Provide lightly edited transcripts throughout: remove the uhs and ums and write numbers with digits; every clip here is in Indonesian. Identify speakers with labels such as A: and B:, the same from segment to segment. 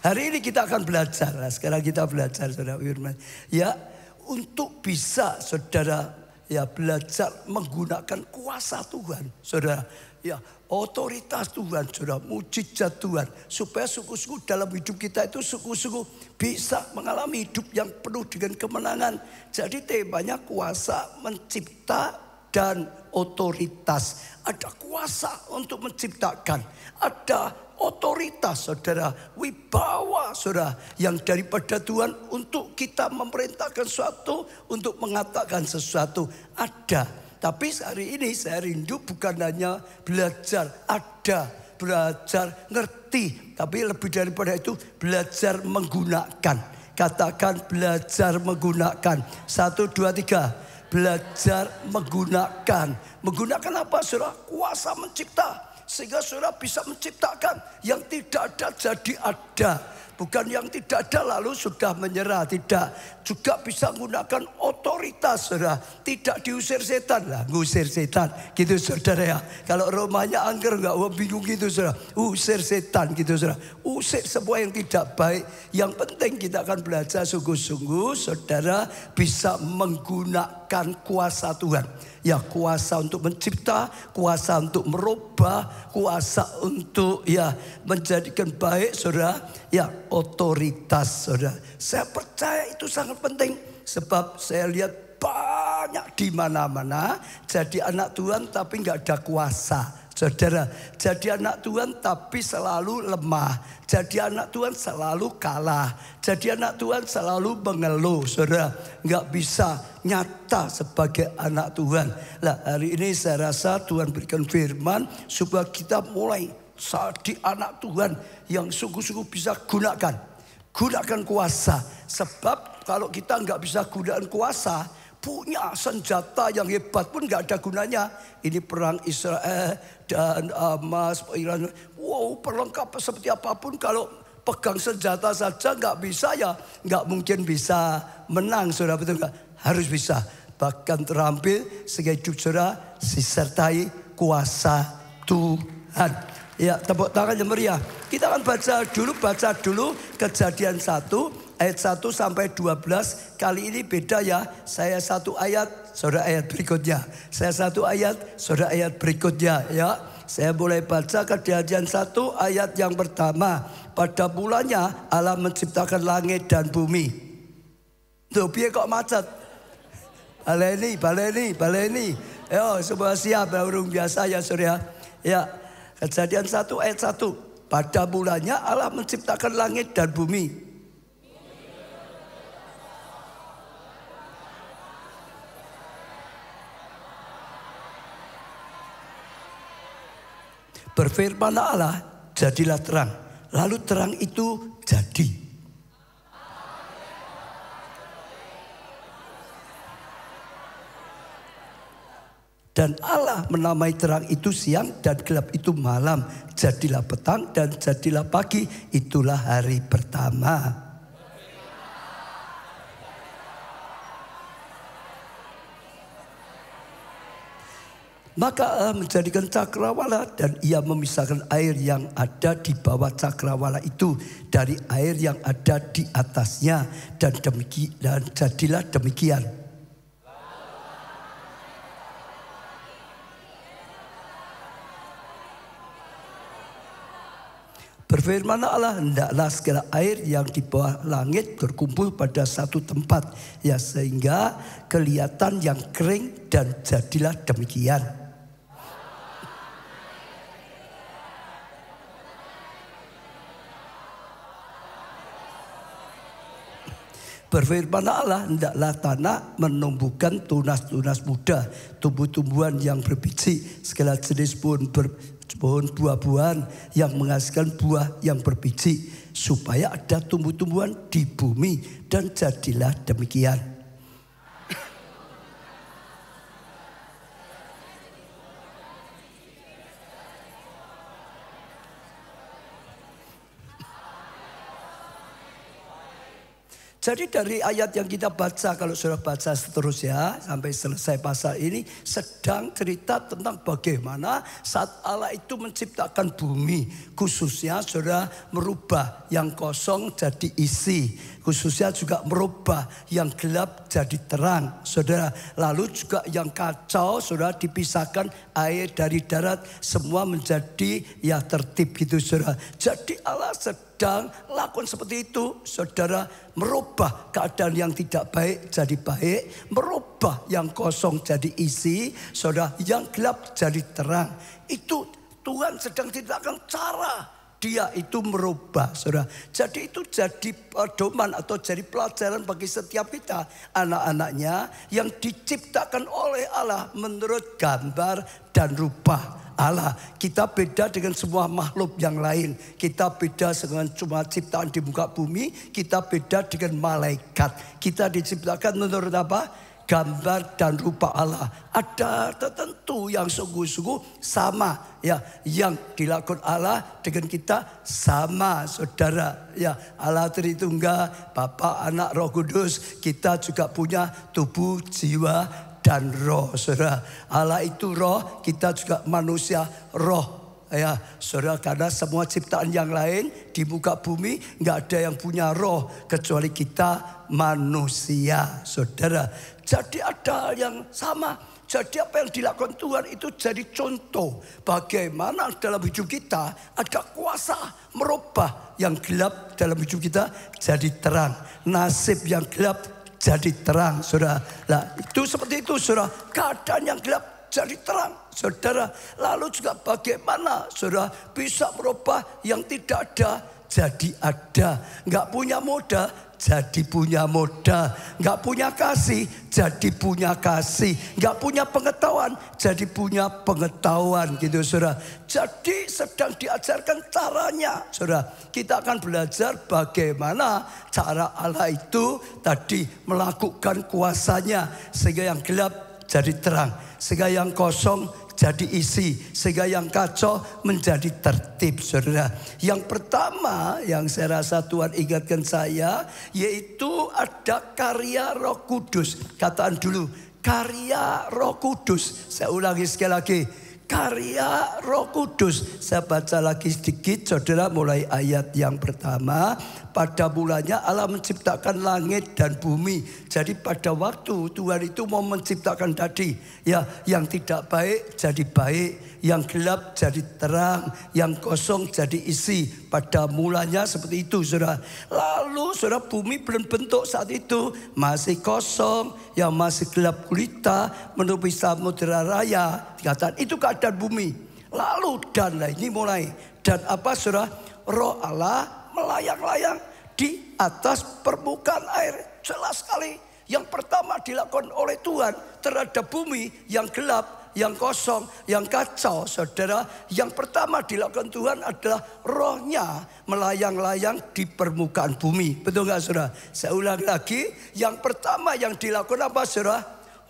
A: Hari ini kita akan belajar. Nah, sekarang kita belajar, saudara firman. Ya, untuk bisa saudara ya belajar menggunakan kuasa Tuhan, saudara. Ya, otoritas Tuhan, saudara, mujizat Tuhan, supaya sungguh-sungguh dalam hidup kita itu sungguh-sungguh bisa mengalami hidup yang penuh dengan kemenangan. Jadi temanya kuasa mencipta dan otoritas. Ada kuasa untuk menciptakan, ada otoritas, saudara, wibawa, saudara, yang daripada Tuhan untuk kita memerintahkan sesuatu, untuk mengatakan sesuatu. Ada. Tapi hari ini saya rindu bukan hanya belajar, belajar ngerti, tapi lebih daripada itu belajar menggunakan. Katakan belajar menggunakan. 1, 2, 3. Belajar menggunakan. Menggunakan apa, saudara? Kuasa mencipta. Sehingga saudara bisa menciptakan yang tidak ada jadi ada. Bukan yang tidak ada lalu sudah menyerah. Tidak. Juga bisa menggunakan otoritas, saudara. Tidak diusir setan. Lah, ngusir setan. Gitu, saudara ya. Kalau Romanya angker enggak bingung gitu, saudara. Usir setan gitu, saudara. Usir semua yang tidak baik. Yang penting kita akan belajar sungguh-sungguh, saudara, bisa menggunakan kuasa Tuhan. Ya, kuasa untuk mencipta, kuasa untuk merubah, kuasa untuk ya menjadikan baik, saudara. Ya, otoritas, saudara. Saya percaya itu sangat penting. Sebab saya lihat banyak di mana-mana jadi anak Tuhan tapi nggak ada kuasa. Saudara, jadi anak Tuhan tapi selalu lemah. Jadi anak Tuhan selalu kalah. Jadi anak Tuhan selalu mengeluh, saudara. Nggak bisa nyata sebagai anak Tuhan. Lah, hari ini saya rasa Tuhan berikan firman supaya kita mulai jadi anak Tuhan yang sungguh-sungguh bisa gunakan kuasa. Sebab kalau kita nggak bisa gunakan kuasa, punya senjata yang hebat pun nggak ada gunanya. Ini perang Israel dan Hamas, Iran. Wow, perlengkapan seperti apapun kalau pegang senjata saja nggak bisa, ya nggak mungkin bisa menang, saudara, betul nggak? Harus bisa. Bahkan terampil sehingga hidup saudara disertai kuasa Tuhan. Ya, tepuk tangan yang meriah. Kita akan baca dulu Kejadian 1 ayat 1 sampai 12. Kali ini beda ya. Saya satu ayat, saudara ayat berikutnya. Saya satu ayat, saudara ayat berikutnya ya. Saya mulai baca Kejadian 1 ayat yang pertama. Pada mulanya Allah menciptakan langit dan bumi. Tuh, piye kok macet? Baleni. Yo, semua siap, burung biasa ya, saudara. Ya. Kejadian 1 ayat 1. Pada mulanya Allah menciptakan langit dan bumi. Berfirman Allah, jadilah terang. Lalu terang itu jadi. Dan Allah menamai terang itu siang dan gelap itu malam. Jadilah petang dan jadilah pagi. Itulah hari pertama. Maka Allah menjadikan cakrawala dan ia memisahkan air yang ada di bawah cakrawala itu dari air yang ada di atasnya. Dan jadilah demikian. Berfirman Allah, hendaklah segala air yang di bawah langit berkumpul pada satu tempat, ya sehingga kelihatan yang kering, dan jadilah demikian. Berfirman Allah, hendaklah tanah menumbuhkan tunas-tunas muda, tumbuh-tumbuhan yang berbiji, segala jenis pohon buah-buahan yang menghasilkan buah yang berbiji, supaya ada tumbuh-tumbuhan di bumi, dan jadilah demikian. Jadi dari ayat yang kita baca, kalau saudara baca seterusnya sampai selesai pasal ini, sedang cerita tentang bagaimana saat Allah itu menciptakan bumi, khususnya saudara merubah yang kosong jadi isi, khususnya juga merubah yang gelap jadi terang, saudara. Lalu juga yang kacau, saudara, dipisahkan air dari darat, semua menjadi ya tertib gitu, saudara. Jadi Allah sedang lakukan seperti itu, saudara, merubah keadaan yang tidak baik jadi baik, merubah yang kosong jadi isi, saudara, yang gelap jadi terang. Itu Tuhan sedang ceritakan cara Dia itu merubah, saudara. Jadi itu jadi pedoman atau jadi pelajaran bagi setiap kita, anak-anaknya yang diciptakan oleh Allah menurut gambar dan rupa Allah. Kita beda dengan semua makhluk yang lain. Kita beda dengan cuma ciptaan di muka bumi. Kita beda dengan malaikat. Kita diciptakan menurut apa? Gambar dan rupa Allah. Ada tertentu yang sungguh-sungguh sama, ya, yang dilakukan Allah dengan kita sama, saudara. Ya, Allah Tritunggal, Bapa, Anak, Roh Kudus. Kita juga punya tubuh, jiwa, dan roh, saudara. Allah itu roh, kita juga manusia roh. Ya, saudara, karena semua ciptaan yang lain di muka bumi nggak ada yang punya roh kecuali kita manusia, saudara. Jadi ada yang sama. Jadi apa yang dilakukan Tuhan itu jadi contoh bagaimana dalam hidup kita ada kuasa merubah yang gelap dalam hidup kita jadi terang, nasib yang gelap jadi terang, saudara. Nah, itu seperti itu, saudara. Keadaan yang gelap jadi terang, saudara. Lalu juga bagaimana, saudara, bisa merubah yang tidak ada jadi ada. Nggak punya modal jadi punya modal. Nggak punya kasih jadi punya kasih. Nggak punya pengetahuan jadi punya pengetahuan, gitu, saudara. Jadi sedang diajarkan caranya, saudara. Kita akan belajar bagaimana cara Allah itu tadi melakukan kuasanya sehingga yang gelap jadi terang, sehingga yang kosong jadi isi, sehingga yang kacau menjadi tertib, saudara. Yang pertama yang saya rasa Tuhan ingatkan saya, yaitu ada karya Roh Kudus. Katakan dulu, karya Roh Kudus. Saya ulangi sekali lagi, karya Roh Kudus. Saya baca lagi sedikit, saudara, mulai ayat yang pertama. Pada mulanya Allah menciptakan langit dan bumi. Jadi pada waktu Tuhan itu mau menciptakan tadi, ya, yang tidak baik jadi baik, yang gelap jadi terang, yang kosong jadi isi. Pada mulanya seperti itu, saudara. Lalu, saudara, bumi belum bentuk saat itu, masih kosong, yang masih gelap gulita, menutupi samudera raya. Dikatakan itu keadaan bumi. Lalu dan ini mulai, dan apa, saudara? Roh Allah melayang-layang di atas permukaan air. Jelas sekali, yang pertama dilakukan oleh Tuhan terhadap bumi yang gelap, yang kosong, yang kacau, saudara. Yang pertama dilakukan Tuhan adalah rohnya melayang-layang di permukaan bumi. Betul gak, saudara? Saya ulang lagi, yang pertama yang dilakukan apa, saudara?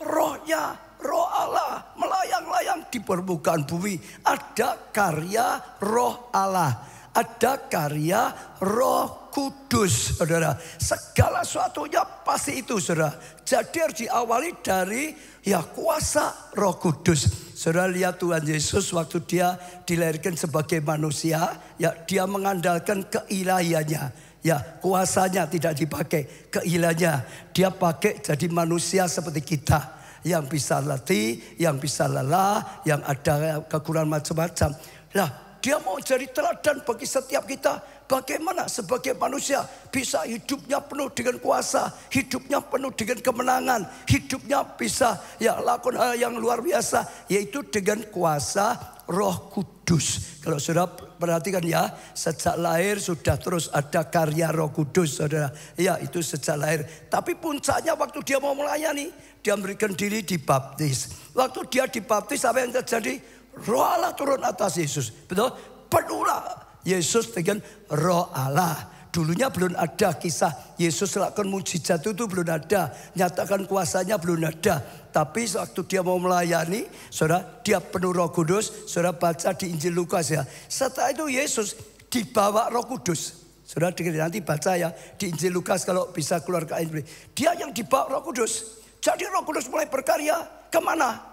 A: Rohnya, roh Allah melayang-layang di permukaan bumi. Ada karya roh Allah, ada karya Roh Kudus, saudara. Segala sesuatunya pasti itu, saudara. Jadi harus diawali dari ya kuasa Roh Kudus. Saudara lihat Tuhan Yesus waktu dia dilahirkan sebagai manusia, ya, dia mengandalkan keilahiannya. Ya, kuasanya tidak dipakai, keilahiannya dia pakai jadi manusia seperti kita, yang bisa letih, yang bisa lelah, yang ada kekurangan macam-macam. Nah, dia mau jadi teladan bagi setiap kita. Bagaimana sebagai manusia bisa hidupnya penuh dengan kuasa, hidupnya penuh dengan kemenangan, hidupnya bisa ya lakukan hal yang luar biasa, yaitu dengan kuasa Roh Kudus. Kalau saudara perhatikan ya, sejak lahir sudah terus ada karya Roh Kudus, saudara. Ya, itu sejak lahir. Tapi puncaknya waktu dia mau melayani, dia memberikan diri dibaptis. Waktu dia dibaptis, apa yang terjadi? Roh Allah turun atas Yesus. Betul? Penuhlah Yesus dengan roh Allah. Dulunya belum ada kisah Yesus lakukan mujizat itu belum ada. Nyatakan kuasanya belum ada. Tapi waktu dia mau melayani, saudara, dia penuh Roh Kudus. Saudara baca di Injil Lukas ya. Setelah itu Yesus dibawa Roh Kudus. Saudara dengar nanti baca ya di Injil Lukas kalau bisa keluar ke Injil. Dia yang dibawa Roh Kudus. Jadi Roh Kudus mulai berkarya kemana?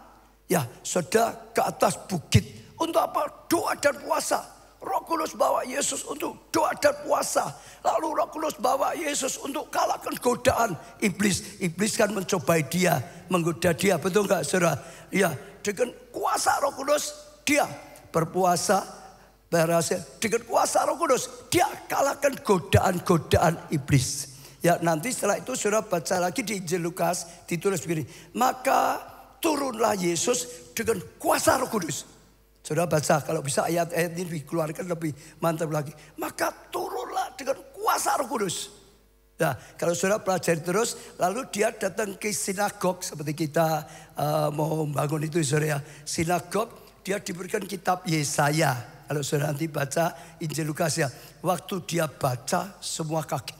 A: Ya, saudara ke atas bukit. Untuk apa? Doa dan puasa. Roh Kudus bawa Yesus untuk doa dan puasa. Lalu Roh Kudus bawa Yesus untuk kalahkan godaan iblis. Iblis kan mencobai dia, menggoda dia. Betul nggak saudara? Ya, dengan kuasa Roh Kudus dia berpuasa, berhasil. Dengan kuasa Roh Kudus dia kalahkan godaan-godaan iblis. Ya, nanti setelah itu saudara baca lagi di Injil Lukas ditulis begini. Maka turunlah Yesus dengan kuasa Roh Kudus. Saudara baca kalau bisa ayat-ayat ini dikeluarkan lebih mantap lagi. Maka turunlah dengan kuasa Roh Kudus. Nah, kalau saudara pelajari terus, lalu dia datang ke sinagog seperti kita mau membangun itu saudara ya. Sinagog, dia diberikan kitab Yesaya. Kalau saudara nanti baca Injil Lukas ya, waktu dia baca semua kaget.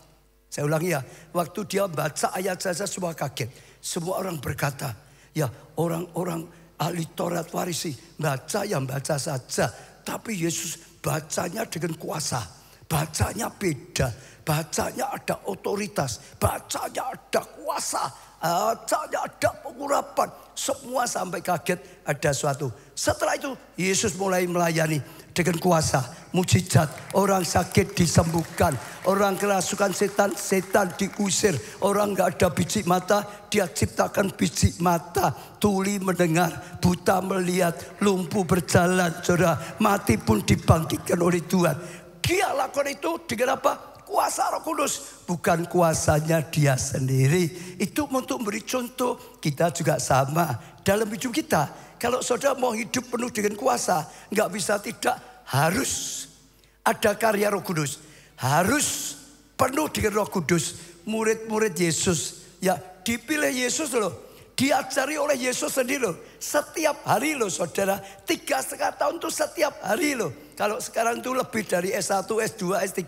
A: Saya ulangi ya, waktu dia baca ayat saja semua kaget. Semua orang berkata, ya orang-orang ahli Taurat Farisi baca yang baca saja, tapi Yesus bacanya dengan kuasa, bacanya beda, bacanya ada otoritas, bacanya ada kuasa, bacanya ada pengurapan, semua sampai kaget ada suatu. Setelah itu Yesus mulai melayani dengan kuasa, mujizat, orang sakit disembuhkan, orang kerasukan setan diusir, orang nggak ada biji mata, dia ciptakan biji mata, tuli mendengar, buta melihat, lumpuh berjalan, saudara, mati pun dibangkitkan oleh Tuhan. Dia lakukan itu dengan apa? Kuasa Roh Kudus, bukan kuasanya dia sendiri. Itu untuk memberi contoh, kita juga sama dalam hidup kita. Kalau saudara mau hidup penuh dengan kuasa, nggak bisa tidak, harus ada karya Roh Kudus, harus penuh dengan Roh Kudus. Murid-murid Yesus, ya dipilih Yesus loh, diajari oleh Yesus sendiri loh, setiap hari loh saudara, 3,5 tahun tuh setiap hari loh. Kalau sekarang tuh lebih dari S1, S2, S3,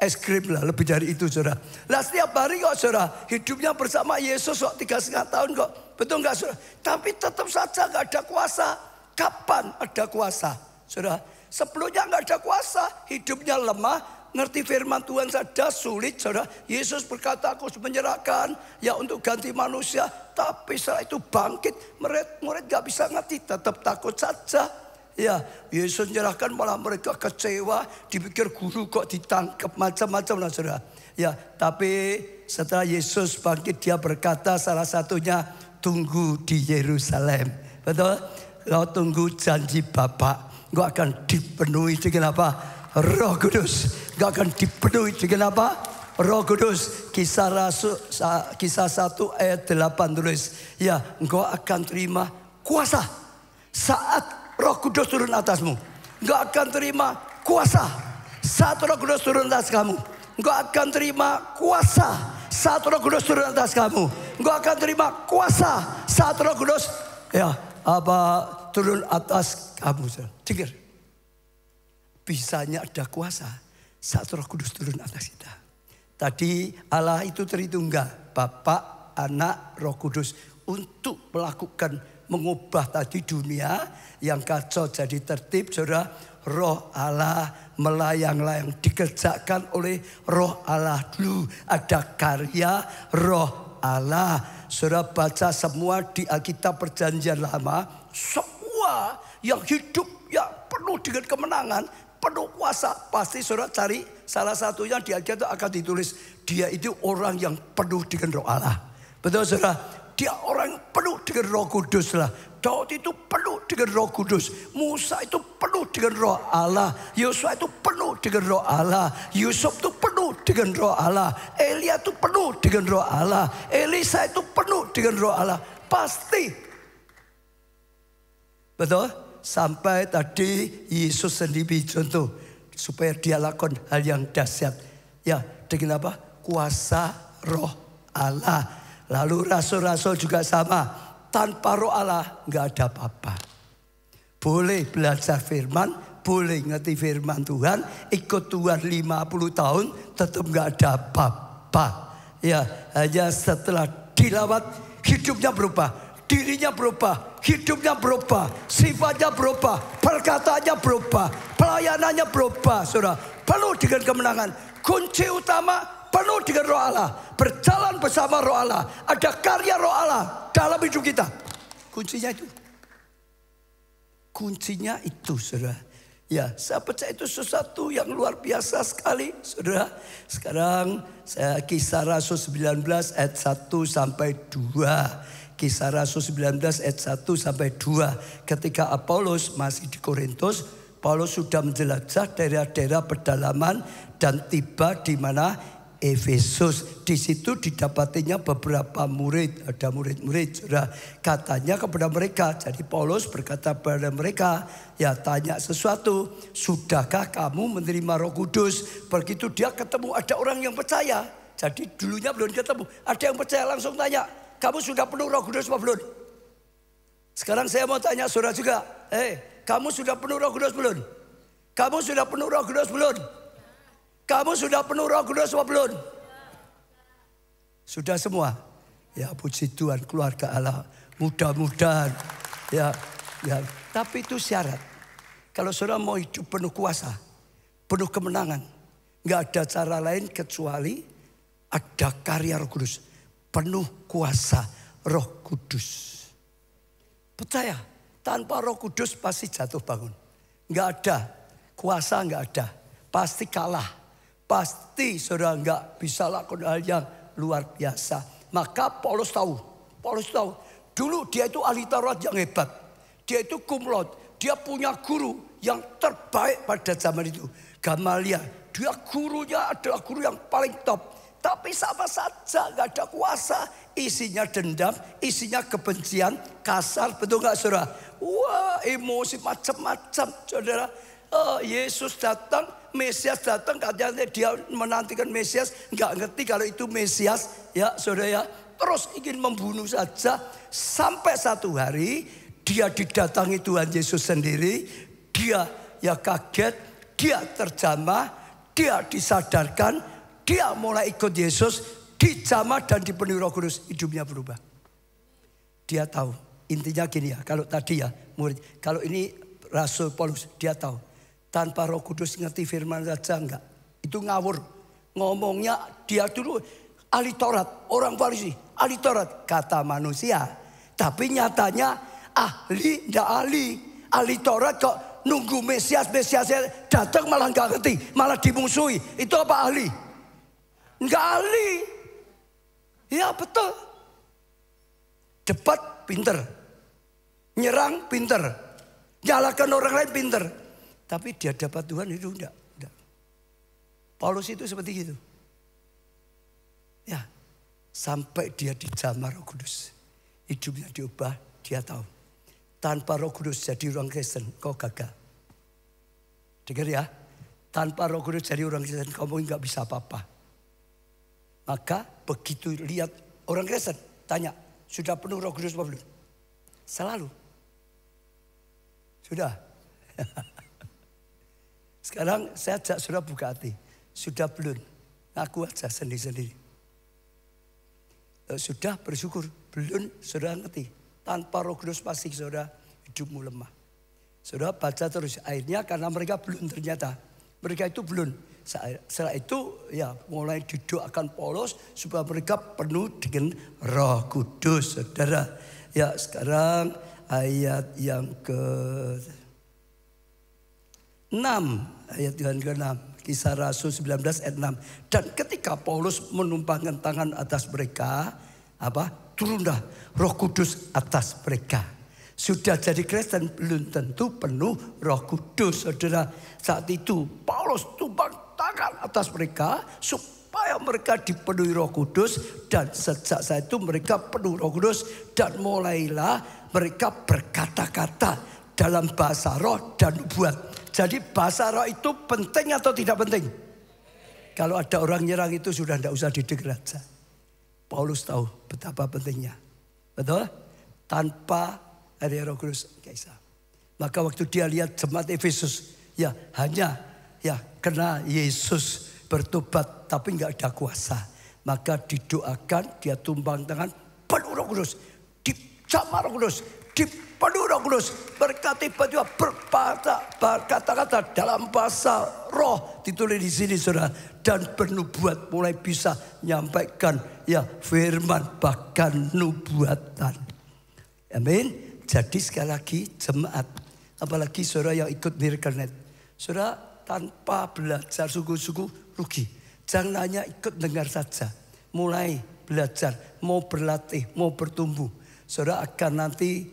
A: es krim lah, lebih dari itu saudara. Lah setiap hari kok saudara, hidupnya bersama Yesus kok 3,5 tahun kok. Betul nggak saudara? Tapi tetap saja nggak ada kuasa. Kapan ada kuasa? Saudara, sebelumnya nggak ada kuasa, hidupnya lemah, ngerti firman Tuhan saja sulit saudara. Yesus berkata aku menyerahkan ya untuk ganti manusia. Tapi setelah itu bangkit, murid-murid gak bisa ngerti, tetap takut saja. Ya, Yesus menyerahkan malah mereka kecewa, dipikir guru kok ditangkap macam-macam lah saudara. Ya, tapi setelah Yesus bangkit dia berkata salah satunya, tunggu di Yerusalem. Betul? Kau tunggu janji Bapa. Kau akan dipenuhi dengan apa? Roh Kudus. Kau akan dipenuhi dengan apa? Roh Kudus. Kisah 1 ayat 8 tulis. Ya, engkau akan terima kuasa saat Roh Kudus turun atasmu. Engkau akan terima kuasa saat Roh Kudus turun atas kamu. Engkau akan terima kuasa saat Roh Kudus turun atas kamu. Engkau akan terima kuasa saat Roh Kudus turun atas kamu. Dengar. Bisanya ada kuasa saat Roh Kudus turun atas kita. Tadi Allah itu Tritunggal, Bapa, Anak, Roh Kudus untuk melakukan mengubah tadi dunia yang kacau jadi tertib, saudara. Roh Allah melayang-layang dikerjakan oleh Roh Allah dulu. Ada karya Roh Allah. Saudara baca semua di Alkitab Perjanjian Lama, semua yang hidup ya penuh dengan kemenangan, penuh kuasa. Pasti saudara cari salah satunya di Alkitab akan ditulis dia itu orang yang penuh dengan Roh Allah. Betul saudara? Dia orang yang penuh dengan Roh Kudus lah. Daud itu penuh dengan Roh Kudus. Musa itu penuh dengan Roh Allah. Yosua itu penuh dengan Roh Allah. Yusuf itu penuh dengan Roh Allah. Elia itu penuh dengan Roh Allah. Elisa itu penuh dengan Roh Allah. Pasti. Betul? Sampai tadi Yesus sendiri contoh. Supaya dia lakukan hal yang dahsyat. Ya, dengan apa? Kuasa Roh Allah. Lalu rasul-rasul juga sama. Tanpa Roh Allah nggak ada apa-apa. Boleh belajar firman, boleh ngerti firman Tuhan, ikut Tuhan 50 tahun, tetap nggak ada apa-apa. Ya, hanya setelah dilawat hidupnya berubah. dirinya berubah, hidupnya berubah, sifatnya berubah, perkataannya berubah, pelayanannya berubah, saudara. Penuh dengan kemenangan. Kunci utama penuh dengan Roh Allah, berjalan bersama Roh Allah, ada karya Roh Allah dalam hidup kita. Kuncinya itu. Kuncinya itu, saudara. Ya, saya percaya itu sesuatu yang luar biasa sekali, saudara. Sekarang saya Kisah Rasul 19 ayat 1 sampai 2. Kisah Rasul 19 ayat 1 sampai 2. Ketika Apolos masih di Korintus, Paulus sudah menjelajah daerah-daerah pedalaman dan tiba di mana Efesus. Di situ didapatinya beberapa murid, ada murid-murid, saudara. Katanya kepada mereka, jadi Paulus berkata kepada mereka, ya tanya sesuatu, sudahkah kamu menerima Roh Kudus? Begitu dia ketemu ada orang yang percaya, jadi dulunya belum ketemu, ada yang percaya langsung tanya, kamu sudah penuh Roh Kudus apa belum? Sekarang saya mau tanya saudara juga, kamu sudah penuh Roh Kudus belum? Kamu sudah penuh Roh Kudus belum? Kamu sudah penuh Roh Kudus apa belum? Sudah semua. Ya puji Tuhan, keluarga Allah. Mudah-mudahan. Ya. Tapi itu syarat. Kalau saudara mau hidup penuh kuasa, penuh kemenangan, nggak ada cara lain kecuali ada karya Roh Kudus. Penuh kuasa Roh Kudus. Percaya, tanpa Roh Kudus pasti jatuh bangun. Nggak ada. Kuasa nggak ada. Pasti kalah. Pasti saudara nggak bisa lakukan hal yang luar biasa. Maka Paulus tahu. Dulu dia itu ahli Taurat yang hebat. Dia itu cum laude. Dia punya guru yang terbaik pada zaman itu. Gamaliel. Dia gurunya adalah guru yang paling top. Tapi sama saja nggak ada kuasa. Isinya dendam, isinya kebencian, kasar. Betul nggak saudara? Wah, emosi macam-macam saudara. Yesus datang, Mesias datang, katanya dia menantikan Mesias, nggak ngerti kalau itu Mesias, ya saudara ya. Terus ingin membunuh saja, sampai satu hari dia didatangi Tuhan Yesus sendiri, dia ya kaget, dia terjamah, dia disadarkan, dia mulai ikut Yesus, dijamah dan dipenuhi Roh Kudus, hidupnya berubah. Dia tahu, intinya gini ya, kalau tadi ya murid, kalau ini Rasul Paulus, dia tahu. Tanpa Roh Kudus ngerti firman saja enggak. Itu ngawur. Ngomongnya dia dulu ahli Taurat. Orang Farisi ahli Taurat. Kata manusia. Tapi nyatanya ahli enggak ahli. Ahli Taurat kok nunggu Mesias datang malah enggak ngerti. Malah dimusuhi. Itu apa ahli? Enggak ahli. Ya betul. Debat pinter. Nyerang pinter. Nyalakan orang lain pinter. Tapi di hadapan Tuhan itu enggak. Paulus itu seperti itu. Ya, sampai dia dijamah Roh Kudus. Hidupnya diubah, dia tahu. Tanpa Roh Kudus jadi orang Kristen, kau gagal. Dengar ya, tanpa Roh Kudus jadi orang Kristen, kamu enggak bisa apa-apa. Maka begitu lihat orang Kristen, tanya, sudah penuh Roh Kudus apa belum? Selalu. Sudah. Sekarang saya ajak saudara buka hati. Sudah belum? Ngaku aja sendiri-sendiri. Sudah bersyukur. Belum, saudara ngerti. Tanpa Roh Kudus pasti saudara hidupmu lemah. Saudara baca terus. Akhirnya karena mereka belum ternyata. Mereka itu belum. Setelah itu ya mulai didoakan Paulus supaya mereka penuh dengan Roh Kudus. Saudara. Ya sekarang ayat yang ke 6, ayat yang ke-6, Kisah Rasul 19 ayat 6. Dan ketika Paulus menumpangkan tangan atas mereka, turunlah Roh Kudus atas mereka. Sudah jadi Kristen belum tentu penuh Roh Kudus, saudara. Saat itu Paulus tumpang tangan atas mereka supaya mereka dipenuhi Roh Kudus. Dan sejak saat itu mereka penuh Roh Kudus dan mulailah mereka berkata-kata dalam bahasa roh dan nubuat. Jadi bahasa roh itu penting atau tidak penting? Kalau ada orang nyerang itu sudah tidak usah didengar saja. Paulus tahu betapa pentingnya. Betul? Tanpa ada Roh Kudus. Maka waktu dia lihat jemaat Efesus, ya hanya ya kena Yesus bertobat tapi nggak ada kuasa. Maka didoakan, dia tumpang tangan penuh Roh Kudus. dijamah Roh Kudus, dipenuhi Roh Kudus. Mereka tiba-tiba berkata-kata dalam bahasa roh, ditulis di sini saudara, dan bernubuat, mulai bisa menyampaikan ya firman bahkan nubuatan. Amin. Jadi sekali lagi jemaat, apalagi saudara yang ikut Miracle Net, saudara tanpa belajar sungguh-sungguh rugi. Jangan hanya ikut dengar saja, mulai belajar, mau berlatih, mau bertumbuh. Saudara akan nanti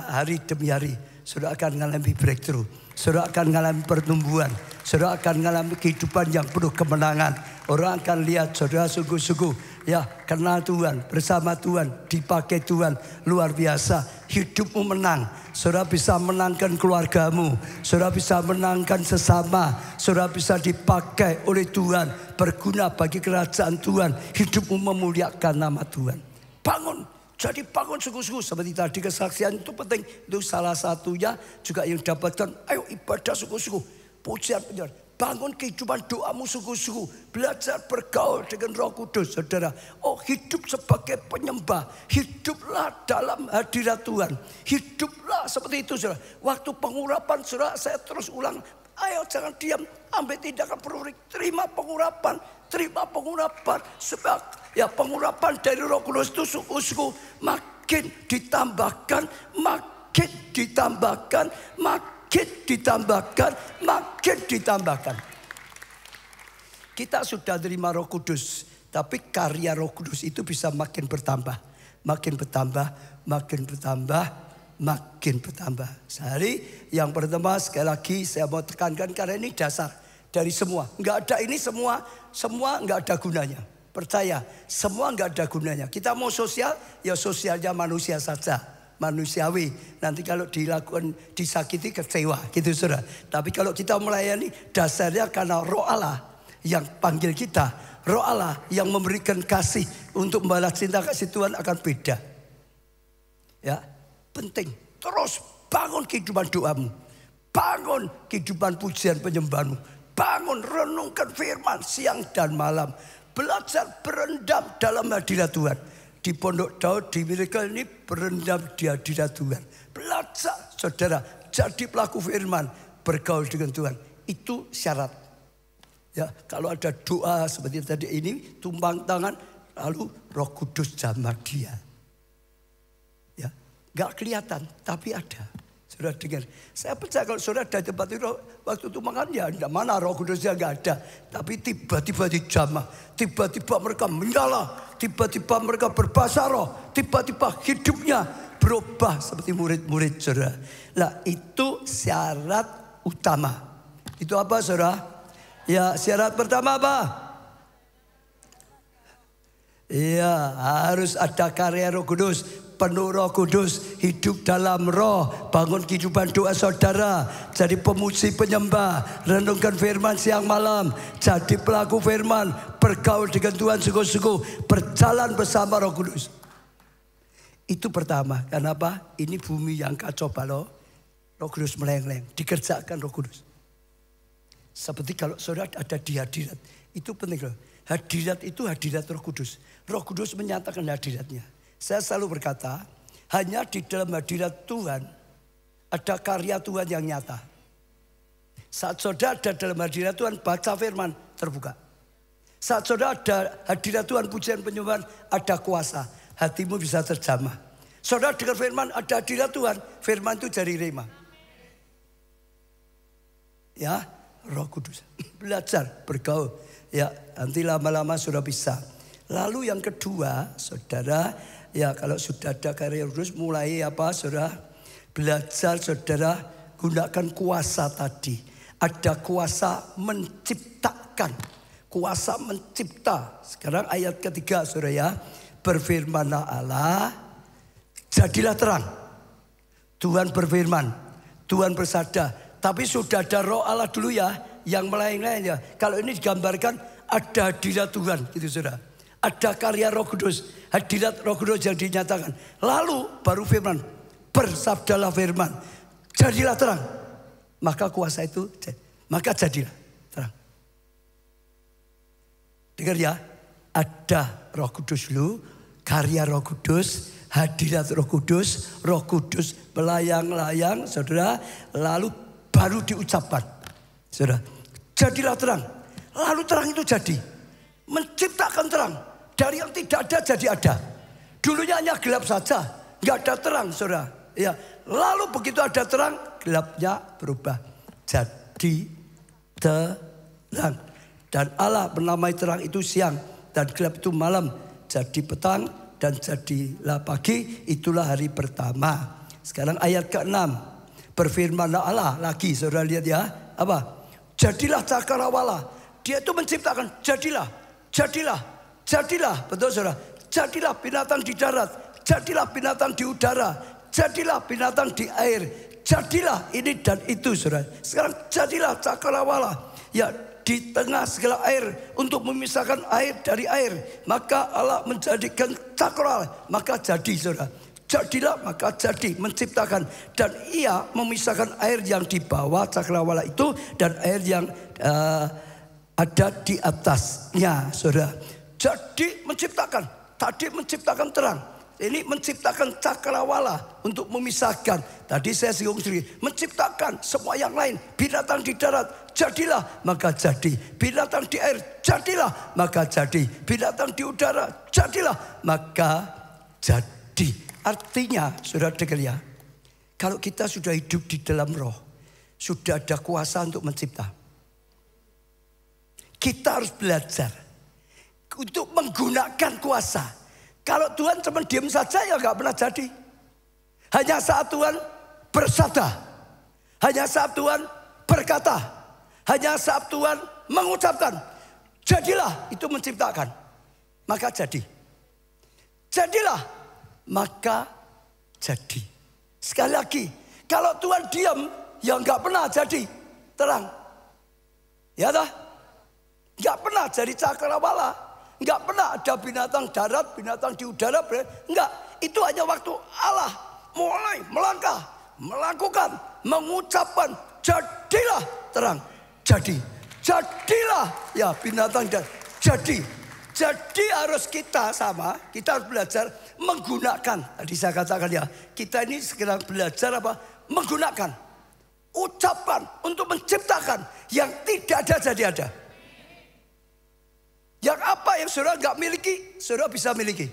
A: hari demi hari, saudara akan mengalami breakthrough. Saudara akan mengalami pertumbuhan. Saudara akan mengalami kehidupan yang penuh kemenangan. Orang akan lihat saudara sungguh-sungguh ya kenal Tuhan, bersama Tuhan, dipakai Tuhan, luar biasa. Hidupmu menang. Saudara bisa menangkan keluargamu. Saudara bisa menangkan sesama. Saudara bisa dipakai oleh Tuhan, berguna bagi kerajaan Tuhan. Hidupmu memuliakan nama Tuhan. Bangun. Jadi bangun sungguh-sungguh. Seperti tadi kesaksian itu penting. Itu salah satunya juga yang dapatkan. Ayo ibadah sungguh-sungguh. Pujian penyeran. Bangun kehidupan doamu sungguh-sungguh. Belajar bergaul dengan Roh Kudus saudara. Oh hidup sebagai penyembah. Hiduplah dalam hadirat Tuhan. Hiduplah seperti itu saudara. Waktu pengurapan saudara saya terus ulang. Ayo jangan diam. Ambil tindakan berurik. Terima pengurapan. Terima pengurapan. Sebab ya pengurapan dari Roh Kudus itu sungguh-sungguh makin ditambahkan, makin ditambahkan, makin ditambahkan, makin ditambahkan. Kita sudah terima Roh Kudus, tapi karya Roh Kudus itu bisa makin bertambah, makin bertambah, makin bertambah, makin bertambah. Sehari yang pertama sekali lagi saya mau tekankan karena ini dasar dari semua. Enggak ada ini semua enggak ada gunanya. Percaya, semua enggak ada gunanya. Kita mau sosial, ya sosialnya manusia saja. Manusiawi. Nanti kalau dilakukan, disakiti, kecewa. Gitu saudara. Tapi kalau kita melayani, dasarnya karena Roh Allah yang panggil kita. Roh Allah yang memberikan kasih untuk membalas cinta kasih Tuhan akan beda. Ya, penting. Terus bangun kehidupan doamu. Bangun kehidupan pujian penyembahanmu. Bangun renungkan firman siang dan malam. Belajar berendam dalam hadirat Tuhan. Di Pondok Daud, di Miracle ini berendam di hadirat Tuhan. Belajar saudara, jadi pelaku firman, bergaul dengan Tuhan. Itu syarat. Ya, kalau ada doa seperti tadi ini, tumpang tangan, lalu Roh Kudus jamah dia. Ya, nggak kelihatan, tapi ada. Saudara dengar, saya percaya kalau saudara ada tempat itu waktu itu makan ya mana Roh Kudusnya nggak ada, tapi tiba-tiba dijamah, tiba-tiba mereka menyala, tiba-tiba mereka berbahasa roh, tiba-tiba hidupnya berubah seperti murid-murid saudara. Nah itu syarat utama. Itu apa saudara? Ya syarat pertama apa? Iya harus ada karya Roh Kudus. Penuh Roh Kudus, hidup dalam roh, bangun kehidupan doa saudara, jadi pemuji penyembah, renungkan firman siang malam, jadi pelaku firman, bergaul dengan Tuhan sungguh-sungguh, berjalan bersama Roh Kudus. Itu pertama, kenapa? Ini bumi yang kacau balau, Roh Kudus meleng-leng, dikerjakan Roh Kudus. Seperti kalau saudara ada di hadirat, itu penting loh. Hadirat itu hadirat Roh Kudus. Roh Kudus menyatakan hadiratnya. Saya selalu berkata, hanya di dalam hadirat Tuhan ada karya Tuhan yang nyata. Saat saudara ada dalam hadirat Tuhan, baca firman, terbuka. Saat saudara ada hadirat Tuhan, pujian penyembahan, ada kuasa. Hatimu bisa terjamah. Saudara dengar firman, ada hadirat Tuhan, firman itu jadi rema. Ya, Roh Kudus. Belajar, bergaul. Ya, nanti lama-lama sudah bisa. Lalu yang kedua, saudara, ya kalau sudah ada karya Roh Kudus mulai apa saudara? Belajar saudara gunakan kuasa tadi. Ada kuasa menciptakan. Kuasa mencipta. Sekarang ayat ketiga saudara ya. Berfirmanlah Allah, jadilah terang. Tuhan berfirman, Tuhan bersabda. Tapi sudah ada Roh Allah dulu ya. Yang lain-lain ya. Kalau ini digambarkan ada hadirat Tuhan gitu saudara. Ada karya Roh Kudus, hadirat Roh Kudus yang dinyatakan. Lalu baru firman, bersabdalah firman, jadilah terang. Maka kuasa itu, maka jadilah terang. Dengar ya, ada Roh Kudus dulu, karya Roh Kudus, hadirat Roh Kudus melayang-layang, saudara, lalu baru diucapkan, saudara, jadilah terang. Lalu terang itu jadi, menciptakan terang. Dari yang tidak ada jadi ada. Dulunya hanya gelap saja, nggak ada terang, saudara. Ya, lalu begitu ada terang, gelapnya berubah jadi terang. Dan Allah menamai terang itu siang dan gelap itu malam. Jadi petang dan jadilah pagi, itulah hari pertama. Sekarang ayat ke-6. Berfirmanlah Allah lagi, saudara lihat ya. Apa? Jadilah cakrawala. Dia itu menciptakan, jadilah. Betul saudara. Jadilah binatang di darat. Jadilah binatang di udara. Jadilah binatang di air. Jadilah ini dan itu, saudara. Sekarang jadilah cakrawala. Ya, di tengah segala air untuk memisahkan air dari air. Maka Allah menjadikan cakrawala. Maka jadi, saudara. Jadilah maka jadi, menciptakan. Dan ia memisahkan air yang di bawah cakrawala itu dan air yang ada di atasnya, saudara. Jadi menciptakan. Tadi menciptakan terang. Ini menciptakan cakrawala untuk memisahkan. Tadi saya singgung sendiri. Menciptakan semua yang lain. Binatang di darat, jadilah maka jadi. Binatang di air, jadilah maka jadi. Binatang di udara, jadilah maka jadi. Artinya, saudara dengar ya. Kalau kita sudah hidup di dalam roh, sudah ada kuasa untuk mencipta. Kita harus belajar untuk menggunakan kuasa. Kalau Tuhan cuma diam saja ya gak pernah jadi. Hanya saat Tuhan bersabda, hanya saat Tuhan berkata, hanya saat Tuhan mengucapkan, jadilah, itu menciptakan. Maka jadi. Jadilah, maka jadi. Sekali lagi, kalau Tuhan diam ya gak pernah jadi terang. Ya dah? Gak pernah jadi cakrawala. Enggak pernah ada binatang darat, binatang di udara. Enggak, itu hanya waktu Allah mulai melangkah, melakukan, mengucapkan, jadilah terang. Jadilah ya binatang dan jadi. Jadi harus kita harus belajar menggunakan. Tadi saya katakan ya, kita ini sekarang belajar apa? Menggunakan. Ucapan untuk menciptakan yang tidak ada jadi ada. Yang apa yang saudara gak miliki, saudara bisa miliki.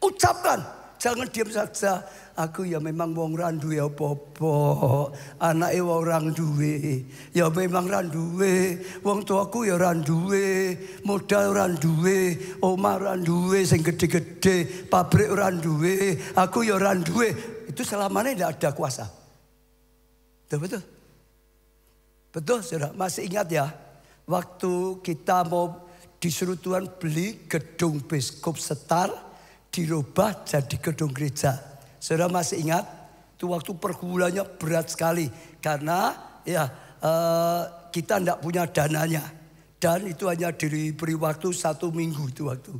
A: Ucapkan, jangan diam saja. Aku ya memang wong randu ya popo. Anake wong randuwe. Ya memang randuwe. Wong tuaku ya randuwe. Modal randuwe. Omah randuwe sing gede-gede. Pabrik randuwe. Aku ya randuwe. Itu selamanya tidak ada kuasa. Betul. Betul saudara. Masih ingat ya. Waktu kita mau disuruh Tuhan beli gedung Biskup Setar, dirubah jadi gedung gereja. Saudara masih ingat? Itu waktu pergumulannya berat sekali. Karena ya kita tidak punya dananya. Dan itu hanya diberi waktu 1 minggu itu waktu.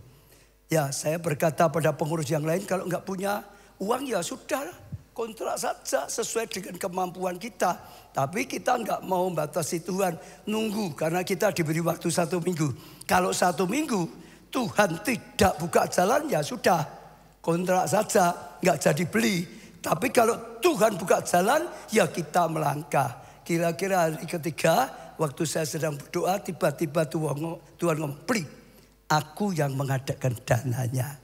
A: Ya saya berkata pada pengurus yang lain, kalau nggak punya uang ya sudah, kontrak saja sesuai dengan kemampuan kita. Tapi kita nggak mau batasi Tuhan, nunggu karena kita diberi waktu 1 minggu. Kalau 1 minggu Tuhan tidak buka jalan ya sudah, kontrak saja, nggak jadi beli. Tapi kalau Tuhan buka jalan ya kita melangkah. Kira-kira hari ketiga waktu saya sedang berdoa, tiba-tiba Tuhan ngomong, beli, aku yang mengadakan dananya.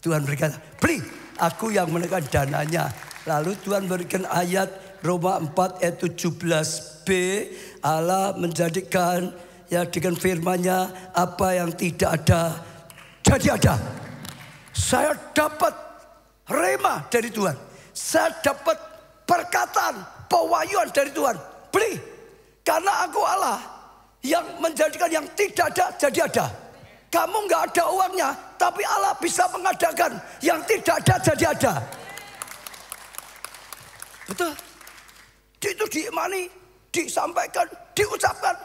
A: Tuhan berkata, beli, aku yang mengadakan dananya. Lalu Tuhan berikan ayat Roma 4 ayat 17b. Allah menjadikan ya dengan firman-Nya apa yang tidak ada jadi ada. Saya dapat rema dari Tuhan. Saya dapat perkataan, pewahyuan dari Tuhan. Beli, karena aku Allah yang menjadikan yang tidak ada jadi ada. Kamu nggak ada uangnya, tapi Allah bisa mengadakan yang tidak ada jadi ada. Betul. Itu diimani, disampaikan, diucapkan.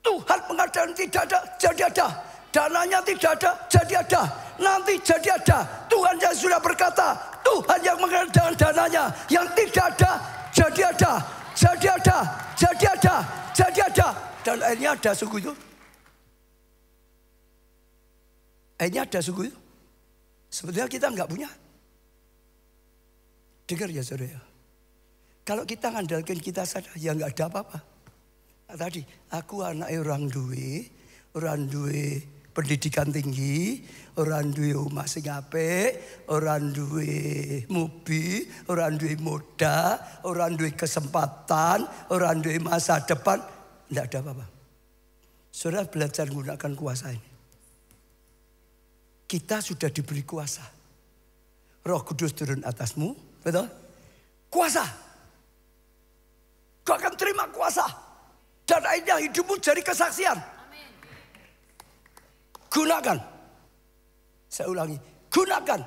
A: Tuhan mengadakan tidak ada jadi ada. Dananya tidak ada jadi ada. Nanti jadi ada. Tuhan yang sudah berkata, Tuhan yang mengadakan dananya yang tidak ada jadi ada. Jadi ada, jadi ada, jadi ada. Dan akhirnya ada sungguh itu. Akhirnya ada sungguh itu. Sebetulnya kita nggak punya. Dengar ya saudara. Kalau kita ngandalkan kita saja, ya nggak ada apa-apa. Nah, tadi, aku anak orang duwe pendidikan tinggi, orang duwe omah sing apik, orang duwe mobil, orang duwe modal, orang duwe kesempatan, orang duwe masa depan, nggak ada apa-apa. Saudara belajar menggunakan kuasa ini. Kita sudah diberi kuasa. Roh Kudus turun atasmu, betul? Kuasa. Kau akan terima kuasa. Dan akhirnya hidupmu jadi kesaksian. Amin. Gunakan. Saya ulangi. Gunakan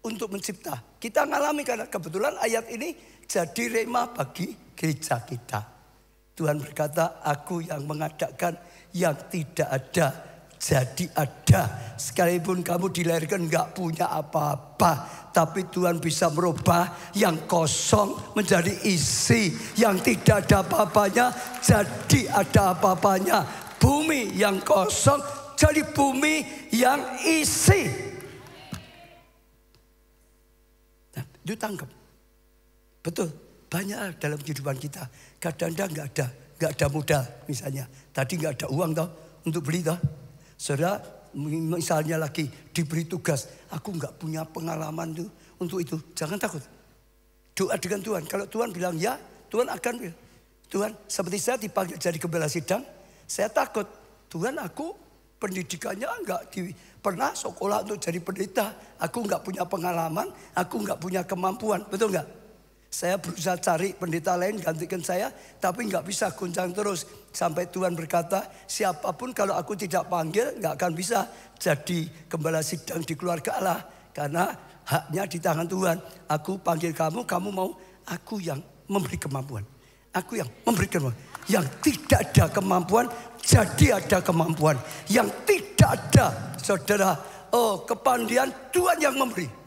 A: untuk mencipta. Kita ngalami karena kebetulan ayat ini jadi rema bagi gereja kita. Tuhan berkata, aku yang mengadakan yang tidak ada jadi ada. Sekalipun kamu dilahirkan gak punya apa-apa, tapi Tuhan bisa merubah yang kosong menjadi isi. Yang tidak ada apa-apanya jadi ada apa-apanya. Bumi yang kosong jadi bumi yang isi. Nah, itu tangkap. Betul, banyak dalam kehidupan kita. Kadang-kadang gak ada modal misalnya. Tadi gak ada uang toh untuk beli toh. Saudara misalnya lagi diberi tugas, aku nggak punya pengalaman tuh untuk itu. Jangan takut. Doa dengan Tuhan. Kalau Tuhan bilang ya, Tuhan akan bilang. Tuhan, seperti saya dipanggil jadi gembala sidang, saya takut. Tuhan, aku pendidikannya nggak pernah sekolah untuk jadi pendeta. Aku nggak punya pengalaman, aku nggak punya kemampuan. Betul nggak? Saya berusaha cari pendeta lain gantikan saya, tapi nggak bisa, goncang terus. Sampai Tuhan berkata, siapapun kalau aku tidak panggil nggak akan bisa jadi gembala sidang di keluarga Allah. Karena haknya di tangan Tuhan. Aku panggil kamu, kamu mau, aku yang memberi kemampuan. Aku yang memberi kemampuan. Yang tidak ada kemampuan, jadi ada kemampuan. Yang tidak ada, saudara, kepandian Tuhan yang memberi.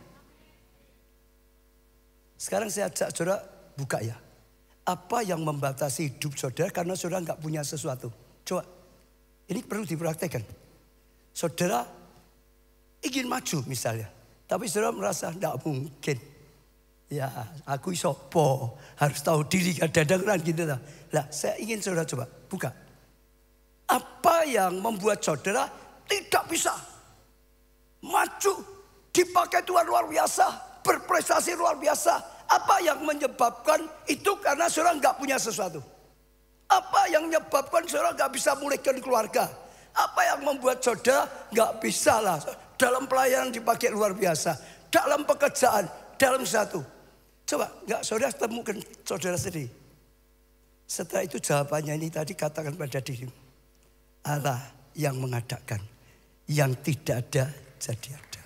A: Sekarang saya ajak saudara buka ya. Apa yang membatasi hidup saudara karena saudara nggak punya sesuatu? Coba, ini perlu dipraktekkan. Saudara ingin maju misalnya, tapi saudara merasa nggak mungkin. Ya, aku sopo, harus tahu diri, kadang-kadang gitu lah. Lah, saya ingin saudara coba buka. Apa yang membuat saudara tidak bisa maju, dipakai Tuhan luar biasa, berprestasi luar biasa? Apa yang menyebabkan itu? Karena saudara nggak punya sesuatu. Apa yang menyebabkan saudara nggak bisa mulihkan keluarga? Apa yang membuat saudara nggak bisa lah dalam pelayanan dipakai luar biasa, dalam pekerjaan, dalam satu? Coba nggak saudara temukan saudara sendiri. Setelah itu jawabannya ini tadi katakan pada dirimu. Allah yang mengadakan, yang tidak ada jadi ada.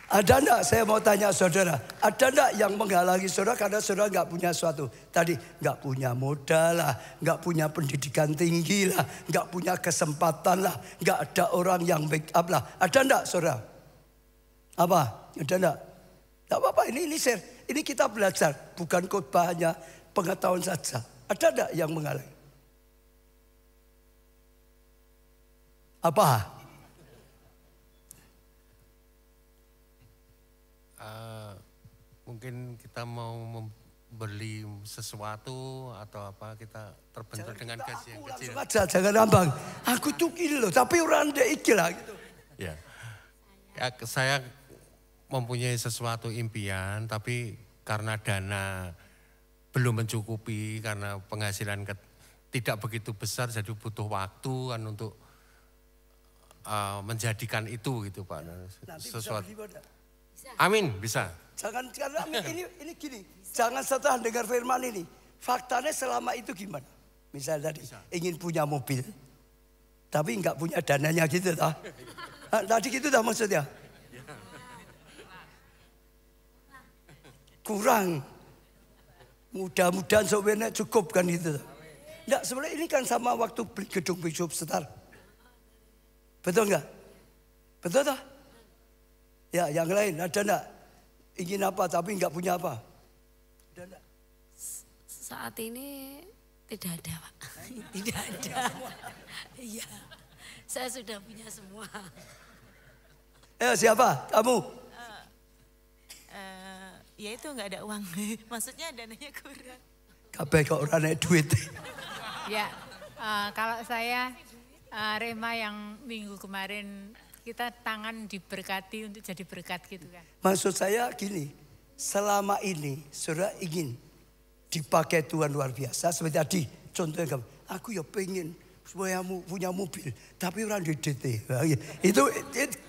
A: Ada enggak, saya mau tanya saudara, ada enggak yang menghalangi saudara karena saudara nggak punya sesuatu? Tadi nggak punya modal lah, nggak punya pendidikan tinggi lah, nggak punya kesempatan lah, nggak ada orang yang backup lah. Ada enggak saudara? Apa? Ada enggak? Nggak apa-apa, ini share. Ini kita belajar, bukan khotbah hanya pengetahuan saja. Ada enggak yang menghalangi? Apa?
B: Mungkin kita mau membeli sesuatu atau apa, kita terbentur dengan gaji yang kecil.
A: Langsung aja, jangan nambang. Aku tuh gini loh, tapi orang ndek iki lah gitu.
B: Ya, saya mempunyai sesuatu impian, tapi karena dana belum mencukupi, karena penghasilan tidak begitu besar, jadi butuh waktu kan untuk menjadikan itu gitu Pak.
A: Nanti
B: sesuatu.
A: Bisa.
B: Amin, bisa.
A: Jangan karena ini gini, jangan setelah dengar firman ini. Faktanya selama itu gimana? Misalnya tadi ingin punya mobil, tapi nggak punya dananya gitu toh. Tadi gitu dah maksudnya. Kurang. Mudah-mudahan sebenarnya cukup kan gitu. Enggak, sebenarnya ini kan sama waktu beli gedung Bishop Star. Betul enggak? Betul toh? Ya, yang lain ada enggak? Ingin apa tapi enggak punya apa? Ada enggak?
C: Saat ini tidak ada, Pak. Tidak ada. Iya. Saya sudah punya semua.
A: Siapa? Kamu?
D: ya itu nggak ada uang. Maksudnya dananya kurang.
A: Kabeh kok ora nek duit.
E: Ya, kalau saya Rema yang minggu kemarin kita tangan diberkati untuk jadi berkat gitu kan.
A: Maksud saya gini, selama ini saudara ingin dipakai Tuhan luar biasa. Seperti tadi contohnya, aku ya pengen supaya punya mobil, tapi orang di DT. Itu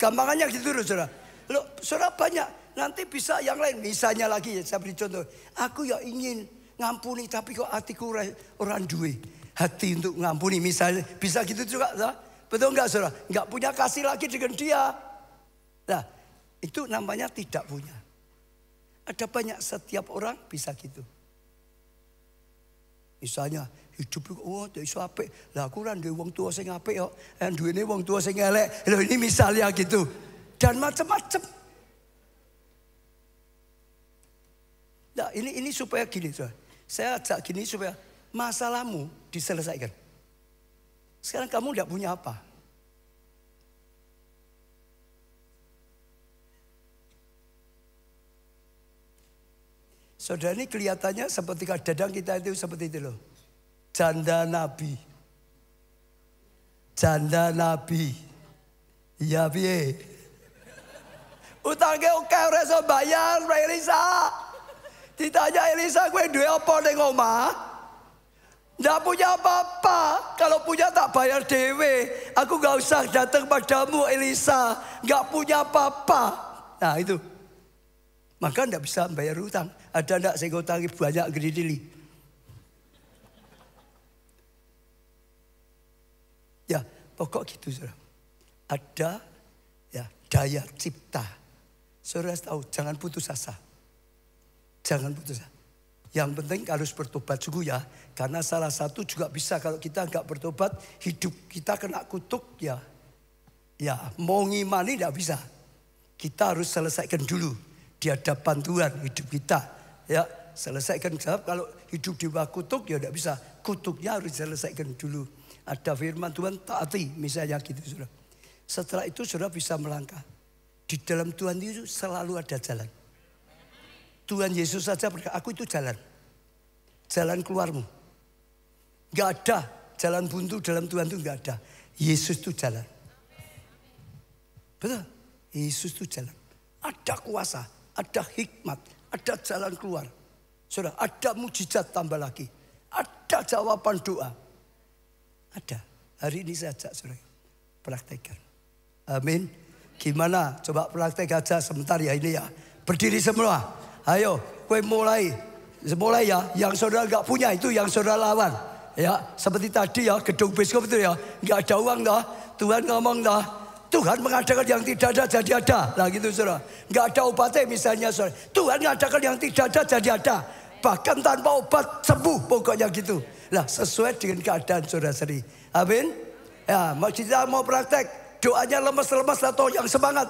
A: gampangannya gitu loh saudara. Loh, saudara banyak, nanti bisa yang lain. Misalnya lagi, saya beri contoh, aku ya ingin ngampuni tapi kok hatiku orang duwe hati untuk ngampuni misalnya, bisa gitu juga, betul nggak saudara? Nggak punya kasih lagi dengan dia. Nah, itu namanya tidak punya. Ada banyak, setiap orang bisa gitu. Misalnya hidup iso apik. Lah aku ora duwe wong tuwa sing apik kok, duwene wong tuwa sing elek. Lho ini misalnya gitu. Dan macam-macam. Nah, ini supaya gini, saudara. Saya ajak gini supaya masalahmu diselesaikan. Sekarang kamu tidak punya apa? Saudara, ini kelihatannya seperti kadang kita itu seperti itu loh. Janda Nabi. Janda Nabi. Iya piye? Utangnya oke ora iso bayar, Mbak Elisa. Ditanya Elisa, gue duwe apa ning omah? Nggak punya apa-apa. Kalau punya tak bayar dewe. Aku gak usah datang padamu Elisa. Gak punya apa-apa. Nah itu. Maka nggak bisa bayar utang. Ada nggak saya utangi banyak gede-gede. Ya pokok gitu saudara. Ada ya daya cipta. Saudara tahu, jangan putus asa. Jangan putus asa. Yang penting harus bertobat sungguh ya. Karena salah satu juga bisa kalau kita nggak bertobat, hidup kita kena kutuk ya. Ya mau ngimani nggak bisa. Kita harus selesaikan dulu di hadapan Tuhan hidup kita. Ya selesaikan, sebab kalau hidup di bawah kutuk ya nggak bisa. Kutuknya harus diselesaikan dulu. Ada firman Tuhan, taati misalnya gitu saudara. Setelah itu saudara bisa melangkah. Di dalam Tuhan itu selalu ada jalan. Tuhan Yesus saja berkata, aku itu jalan. Jalan keluarmu. Gak ada jalan buntu dalam Tuhan itu gak ada. Yesus itu jalan. Betul? Yesus itu jalan. Ada kuasa, ada hikmat, ada jalan keluar. Saudara, ada mujizat tambah lagi. Ada jawaban doa. Ada. Hari ini saya ajak saudara praktekkan. Amin. Gimana? Coba praktek aja sebentar ya ini ya. Berdiri semua. Ayo, kue mulai ya. Yang saudara gak punya itu yang saudara lawan. Ya, seperti tadi ya, gedung biskop itu ya. Gak ada uang dah. Tuhan ngomong dah. Tuhan mengadakan yang tidak ada jadi ada. Nah gitu saudara. Gak ada obatnya misalnya saudara. Tuhan mengadakan yang tidak ada jadi ada. Bahkan tanpa obat sembuh pokoknya gitu. Nah sesuai dengan keadaan saudara sendiri. Amin. Ya, kita mau praktek. Doanya lemes-lemes atau yang semangat.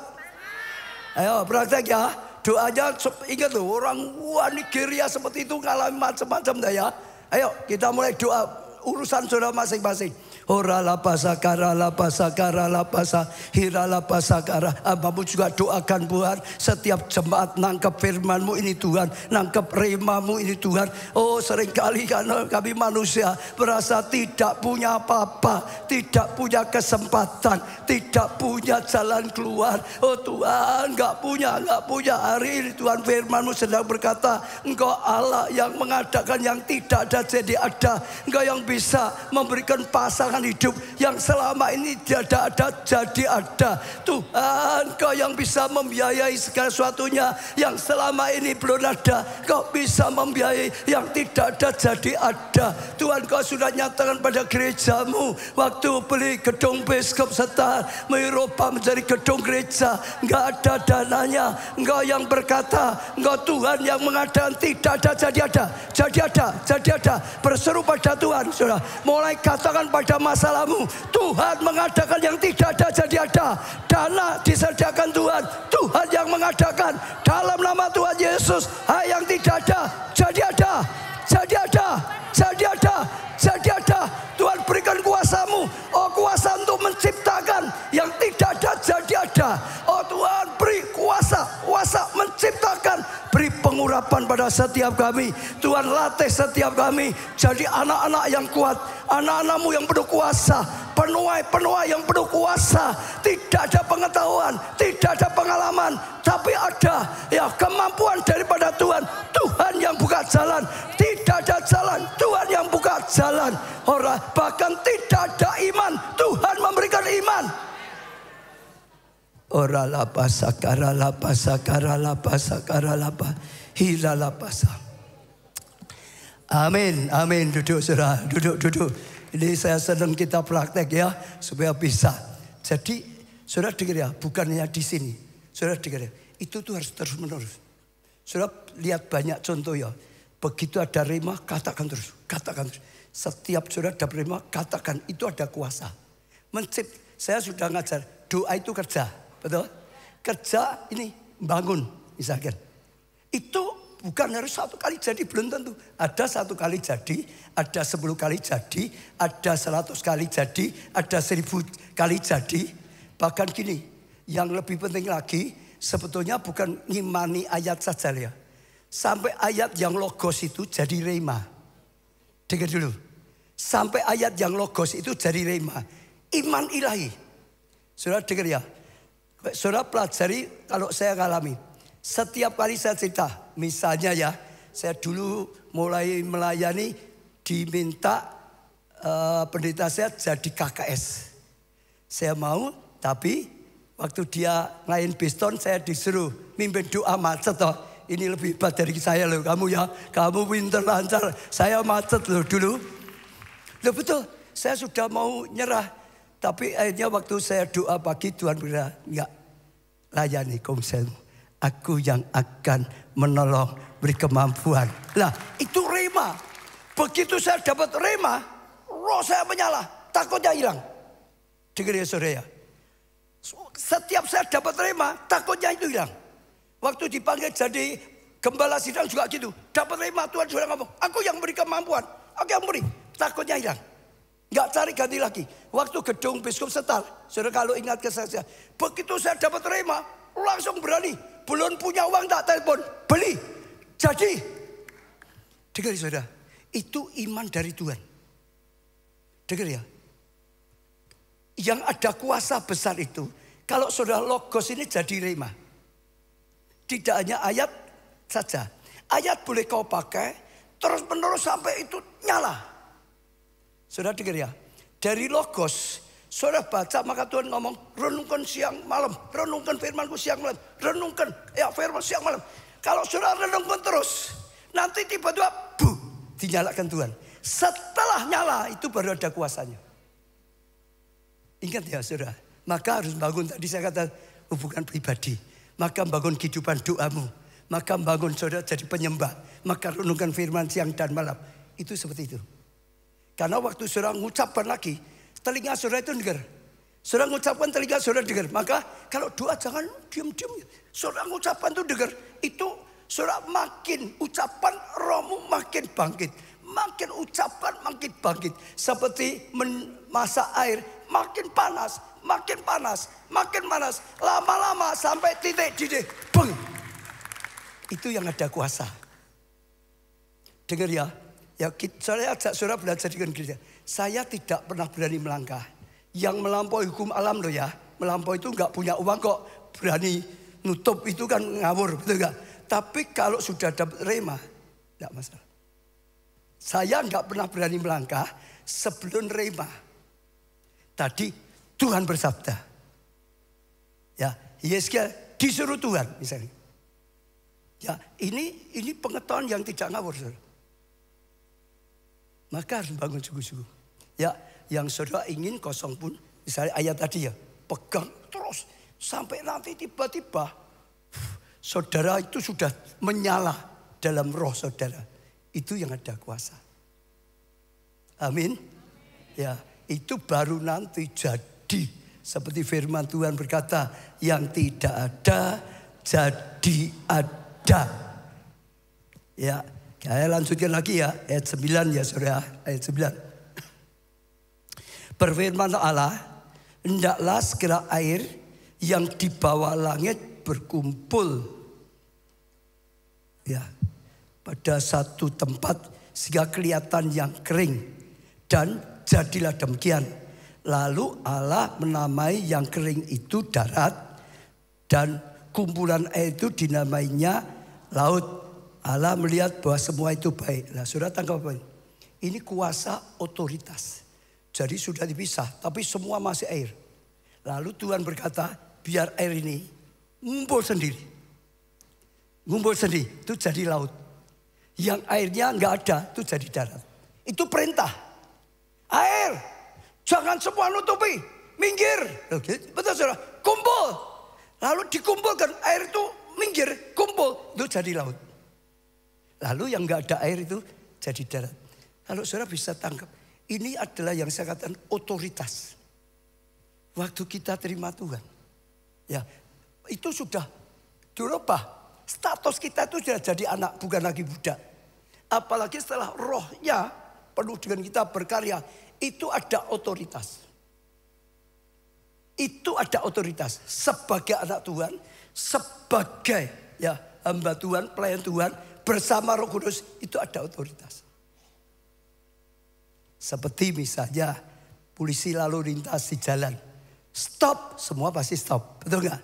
A: Ayo praktek ya. Doanya ingat loh, orang Nigeria seperti itu ngalami macam-macam dah ya. Ayo kita mulai doa urusan saudara masing-masing. Ora lapasa kara lapasa kara lapasa hira lapasa kara. Abamu juga doakan Tuhan. Setiap jemaat nangkep firman-Mu ini Tuhan, nangkep rema-Mu ini Tuhan. Oh seringkali karena kami manusia merasa tidak punya apa-apa, tidak punya kesempatan, tidak punya jalan keluar. Oh Tuhan nggak punya. Hari ini Tuhan firman-Mu sedang berkata, Engkau Allah yang mengadakan yang tidak ada jadi ada. Engkau yang bisa memberikan pasangan hidup yang selama ini tidak ada jadi ada. Tuhan, Kau yang bisa membiayai segala sesuatunya yang selama ini belum ada. Kau bisa membiayai yang tidak ada jadi ada. Tuhan, Kau sudah nyatakan pada gereja-Mu waktu beli gedung biskop Setar Eropa menjadi gedung gereja, nggak ada dananya. Engkau yang berkata, Engkau Tuhan yang mengadakan tidak ada jadi ada, jadi ada. Berseru pada Tuhan, saudara. Mulai katakan pada masalahmu, Tuhan mengadakan yang tidak ada jadi ada. Dana disediakan Tuhan, Tuhan yang mengadakan dalam nama Tuhan Yesus. Yang tidak ada jadi ada, jadi ada, jadi ada, jadi ada. Tuhan berikan kuasa-Mu, oh kuasa untuk menciptakan yang tidak ada jadi ada. Oh Tuhan beri kuasa menciptakan, beri pengurangan harapan pada setiap kami. Tuhan latih setiap kami jadi anak-anak yang kuat. Anak-anakmu yang penuh kuasa. Penuai yang penuh kuasa. Tidak ada pengetahuan, tidak ada pengalaman, tapi ada ya kemampuan daripada Tuhan. Tuhan yang buka jalan. Tidak ada jalan, Tuhan yang buka jalan. Bahkan tidak ada iman, Tuhan memberikan iman. Ora lapa sakara lapa sakara lapa sakara lapa hira lapa sa. Amin, amin. Duduk saudara, duduk. Ini saya sedang kita praktek ya supaya bisa. Jadi saudara dengar ya, bukannya di sini. Saudara dengar ya, itu tuh harus terus menerus. Saudara lihat banyak contoh ya. Begitu ada rema, katakan terus, katakan terus. Setiap saudara dapat rema, katakan, itu ada kuasa. Saya sudah ngajar, doa itu kerja, betul? Kerja ini bangun, misalkan. Itu bukan harus 1 kali jadi, belum tentu. Ada 1 kali jadi, ada 10 kali jadi, ada 100 kali jadi, ada 1000 kali jadi. Bahkan gini, yang lebih penting lagi, sebetulnya bukan ngimani ayat saja ya. Sampai ayat yang logos itu jadi rema. Dengar dulu. Sampai ayat yang logos itu jadi rema. Iman ilahi. Saudara dengar ya. Saudara pelajari kalau saya ngalami. Setiap kali saya cerita. Misalnya ya. Saya dulu mulai melayani. Diminta pendeta saya jadi KKS. Saya mau, tapi waktu dia ngelain biston saya disuruh mimpin doa macet toh. Ini lebih hebat dari saya loh, kamu ya. Kamu pinter lancar, saya macet loh dulu. Loh betul, saya sudah mau nyerah. Tapi akhirnya waktu saya doa pagi Tuhan bilang, enggak, layani komselmu. Aku yang akan menolong, beri kemampuan. Lah itu rema. Begitu saya dapat rema, roh saya menyala, takutnya hilang. Dengar ya saudara ya. Setiap saya dapat rema, takutnya itu hilang. Waktu dipanggil jadi gembala sidang juga gitu. Dapat rema, Tuhan sudah ngomong, aku yang beri kemampuan, aku yang beri. Takutnya hilang. Enggak cari ganti lagi. Waktu gedung Biskup Setar, saudara kalau ingat ke saya, begitu saya dapat rema, langsung berani. Belum punya uang tak telepon, beli. Jadi, dengar saudara, itu iman dari Tuhan. Dengar ya. Yang ada kuasa besar itu, kalau saudara logos ini jadi rema. Tidak hanya ayat saja. Ayat boleh kau pakai terus menerus sampai itu nyala. Saudara dengar ya. Dari logos saudara baca maka Tuhan ngomong renungkan siang malam. Renungkan firmanku siang malam. Renungkan ya firman siang malam. Kalau saudara renungkan terus. Nanti tiba-tiba dinyalakan Tuhan. Setelah nyala itu baru ada kuasanya. Ingat ya saudara. Maka harus bangun tadi saya kata hubungan pribadi. Maka bangun kehidupan doamu. Maka bangun saudara jadi penyembah. Maka renungkan firman siang dan malam. Itu seperti itu. Karena waktu saudara mengucapkan lagi. Telinga saudara itu dengar. Saudara mengucapkan telinga saudara dengar. Maka kalau doa jangan diam-diam. Saudara mengucapkan itu dengar. Itu saudara makin ucapan rohmu makin bangkit. Makin ucapan makin bangkit. Seperti memasak air makin panas. Makin panas, makin panas. Lama-lama sampai titik didih. Beng. Itu yang ada kuasa. Dengar ya. Ya saya ajak saudara belajar dengan gereja. Saya tidak pernah berani melangkah. Yang melampaui hukum alam loh ya. Melampaui itu enggak punya uang kok. Berani nutup itu kan ngawur. Betul enggak? Tapi kalau sudah dapat rema. Enggak masalah. Saya enggak pernah berani melangkah sebelum rema. Tadi Tuhan bersabda. Ya, Yesaya disuruh Tuhan misalnya. Ya, ini pengetahuan yang tidak ngawur, saudara. Maka harus bangun sungguh-sungguh. Ya, yang saudara ingin kosong pun, misalnya ayat tadi ya, pegang terus sampai nanti tiba-tiba saudara itu sudah menyala dalam roh saudara. Itu yang ada kuasa. Amin. Ya, itu baru nanti jadi. Seperti firman Tuhan berkata, yang tidak ada jadi ada. Ya, saya lanjutkan lagi ya, ayat 9 ya saudara, ayat 9. Berfirman Allah, hendaklah segera air yang di bawah langit berkumpul. Ya, pada satu tempat sehingga kelihatan yang kering. Dan jadilah demikian. Lalu Allah menamai yang kering itu darat dan kumpulan air itu dinamainya laut. Allah melihat bahwa semua itu baik. Nah, saudara tangkap apa ini? Ini kuasa otoritas. Jadi sudah dipisah, tapi semua masih air. Lalu Tuhan berkata, biar air ini ngumpul sendiri. Ngumpul sendiri, itu jadi laut. Yang airnya nggak ada, itu jadi darat. Itu perintah. Air, jangan semua nutupi, minggir. Betul saudara, kumpul. Lalu dikumpulkan, air itu minggir, kumpul, itu jadi laut. Lalu yang nggak ada air itu jadi darat. Kalau saudara bisa tangkap, ini adalah yang saya katakan otoritas. Waktu kita terima Tuhan, ya itu sudah dirubah. Status kita itu sudah jadi anak, bukan lagi budak. Apalagi setelah rohnya penuh dengan kita berkarya, itu ada otoritas. Itu ada otoritas sebagai anak Tuhan, sebagai ya hamba Tuhan, pelayan Tuhan. Bersama Roh Kudus itu ada otoritas. Seperti misalnya polisi lalu lintas di jalan. Stop, semua pasti stop. Betul nggak?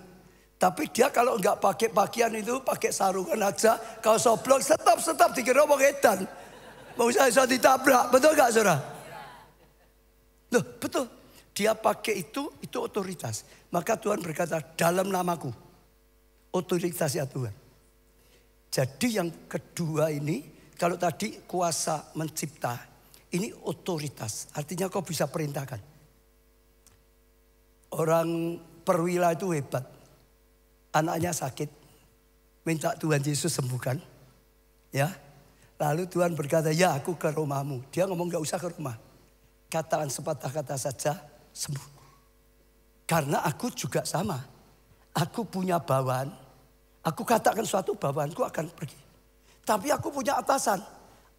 A: Tapi dia kalau nggak pakai pakaian itu, pakai sarungan aja. Kalau soblok, stop, dikira mau edan. Mau saya ditabrak, betul nggak saudara? Loh betul, dia pakai itu otoritas. Maka Tuhan berkata dalam namaku, otoritasnya Tuhan. Jadi yang kedua ini, kalau tadi kuasa mencipta, ini otoritas. Artinya kau bisa perintahkan. Orang perwira itu hebat. Anaknya sakit, minta Tuhan Yesus sembuhkan. Ya, lalu Tuhan berkata, ya aku ke rumahmu. Dia ngomong gak usah ke rumah. Katakan sepatah kata saja, sembuh. Karena aku juga sama. Aku punya bawaan. Aku katakan suatu bawaanku akan pergi. Tapi aku punya atasan.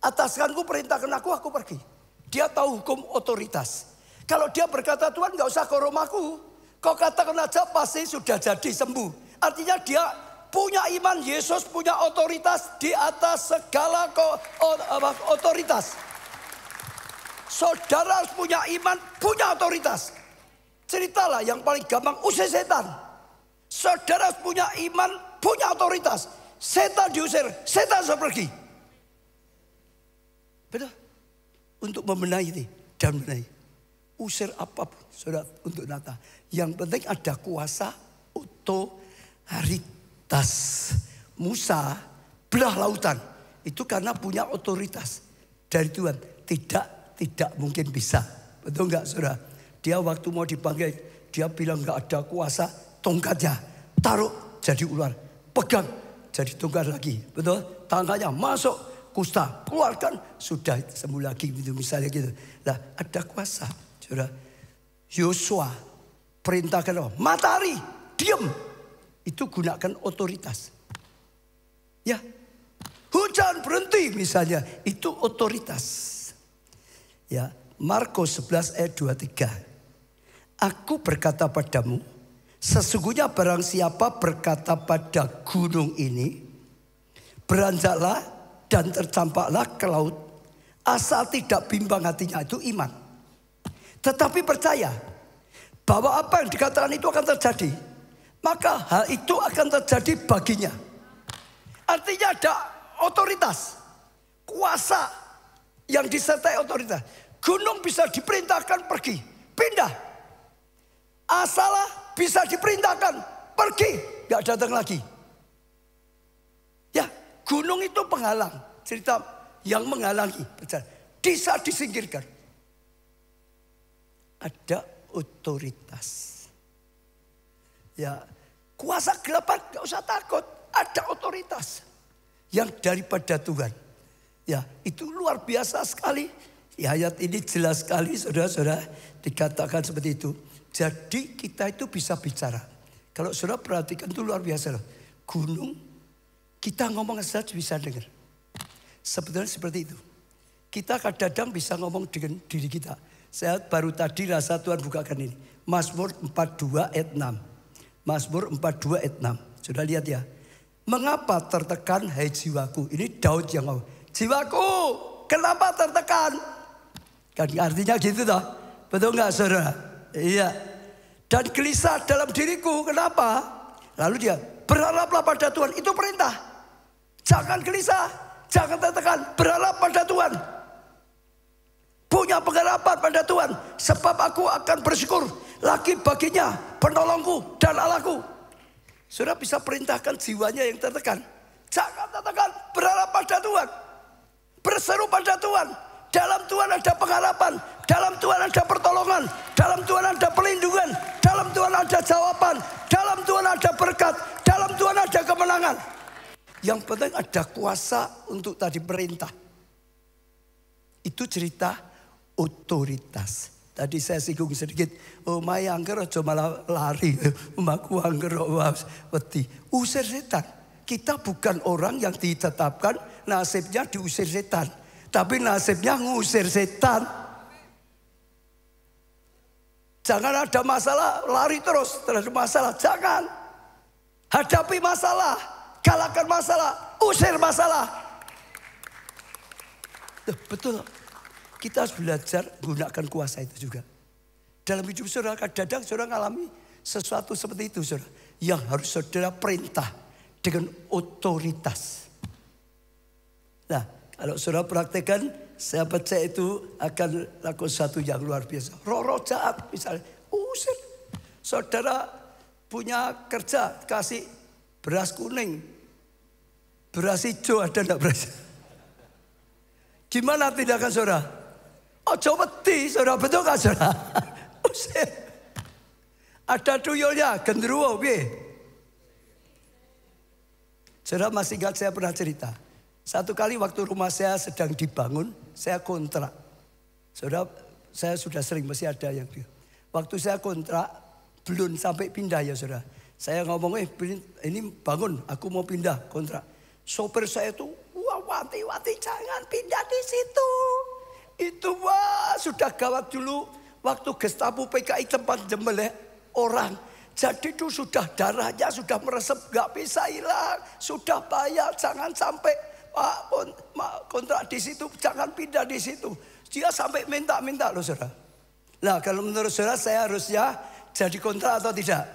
A: Atasanku perintahkan aku pergi. Dia tahu hukum otoritas. Kalau dia berkata Tuhan gak usah ke rumahku. Kau katakan aja pasti sudah jadi sembuh. Artinya dia punya iman, Yesus punya otoritas di atas segala otoritas. Saudara harus punya iman, punya otoritas. Ceritalah yang paling gampang, usir setan. Saudara harus punya iman, punya otoritas. Setan diusir, setan sudah pergi. Betul? Untuk membenahi ini dan membenahi. Usir apapun saudara untuk nata. Yang penting ada kuasa otoritas. Musa belah lautan. Itu karena punya otoritas dari Tuhan. Tidak mungkin bisa. Betul enggak saudara? Dia waktu mau dipanggil, dia bilang enggak ada kuasa. Tongkatnya taruh jadi ular. Pegang jadi tongkat lagi. Betul? Tangannya masuk kusta. Keluarkan sudah sembuh lagi. Misalnya gitu. Nah ada kuasa. Saudara. Yosua perintahkan apa? Matahari diam. Itu gunakan otoritas. Ya. Hujan berhenti misalnya. Itu otoritas. Ya. Markus 11 ayat 23. Aku berkata padamu. Sesungguhnya barang siapa berkata pada gunung ini. Beranjaklah dan tercampaklah ke laut. Asal tidak bimbang hatinya. Itu iman. Tetapi percaya. Bahwa apa yang dikatakan itu akan terjadi. Maka hal itu akan terjadi baginya. Artinya ada otoritas. Kuasa yang disertai otoritas. Gunung bisa diperintahkan pergi. Pindah. Asalah bisa diperintahkan pergi. Gak datang lagi. Ya gunung itu penghalang. Cerita yang menghalangi. Bisa disingkirkan. Ada otoritas. Ya, kuasa gelapan gak usah takut. Ada otoritas yang daripada Tuhan. Ya, itu luar biasa sekali. Ya, ayat ini jelas sekali, saudara-saudara, dikatakan seperti itu. Jadi kita itu bisa bicara. Kalau saudara perhatikan itu luar biasa loh. Gunung, kita ngomong saja bisa dengar. Sebetulnya seperti itu. Kita kadang-kadang bisa ngomong dengan diri kita. Saya baru tadi rasa Tuhan bukakan ini. Mazmur 42 ayat 6. Mazmur 42 ayat 6. Sudah lihat ya. Mengapa tertekan hai jiwaku? Ini Daud yang ngomong. Jiwaku, kenapa tertekan? Kan artinya gitu toh. Betul nggak saudara? Iya. Dan gelisah dalam diriku, kenapa? Lalu dia, berharaplah pada Tuhan. Itu perintah. Jangan gelisah, jangan tertekan. Berharap pada Tuhan. Punya pengharapan pada Tuhan. Sebab aku akan bersyukur lagi baginya, penolongku dan Allahku. Saudara bisa perintahkan jiwanya yang tertekan. Jangan tertekan, berharap pada Tuhan. Berseru pada Tuhan. Dalam Tuhan ada pengharapan. Dalam Tuhan ada pertolongan. Dalam Tuhan ada perlindungan. Dalam Tuhan ada jawaban. Dalam Tuhan ada berkat. Dalam Tuhan ada kemenangan. Yang penting ada kuasa untuk tadi perintah. Itu cerita otoritas. Tadi saya singgung sedikit, omahe angker aja malah lari, omaku angker wedi. Usir setan. Kita bukan orang yang ditetapkan nasibnya diusir setan, tapi nasibnya ngusir setan. Jangan ada masalah lari terus terhadap masalah, jangan. Hadapi masalah, kalahkan masalah, usir masalah. Betul. Kita harus belajar menggunakan kuasa itu juga. Dalam hidup saudara, kadang-kadang saudara mengalami sesuatu seperti itu saudara. Yang harus saudara perintah dengan otoritas. Nah, kalau saudara praktekkan, saya percaya itu akan lakukan sesuatu yang luar biasa. Roh-roh jahat misalnya, usir. Saudara punya kerja, kasih beras kuning. Beras hijau ada enggak beras? Gimana tindakan saudara? Ojo wedi, saudara, betul gak saudara? Usir. Ada tuyulnya, genderuwo, piye? Saudara masih ingat saya pernah cerita. Satu kali waktu rumah saya sedang dibangun, saya kontrak. Saudara, saya sudah sering masih ada yang waktu saya kontrak, belum sampai pindah ya saudara. Saya ngomong, ini bangun, aku mau pindah kontrak. Sopir saya itu, wah wati-wati jangan pindah di situ. Itu wah sudah gawat dulu waktu Gestapo PKI tempat jembelih orang. Jadi itu sudah darahnya sudah meresap, gak bisa hilang. Sudah bayar, jangan sampai kontrak di situ, jangan pindah di situ. Dia sampai minta-minta loh saudara. Nah kalau menurut saudara saya harusnya jadi kontrak atau tidak?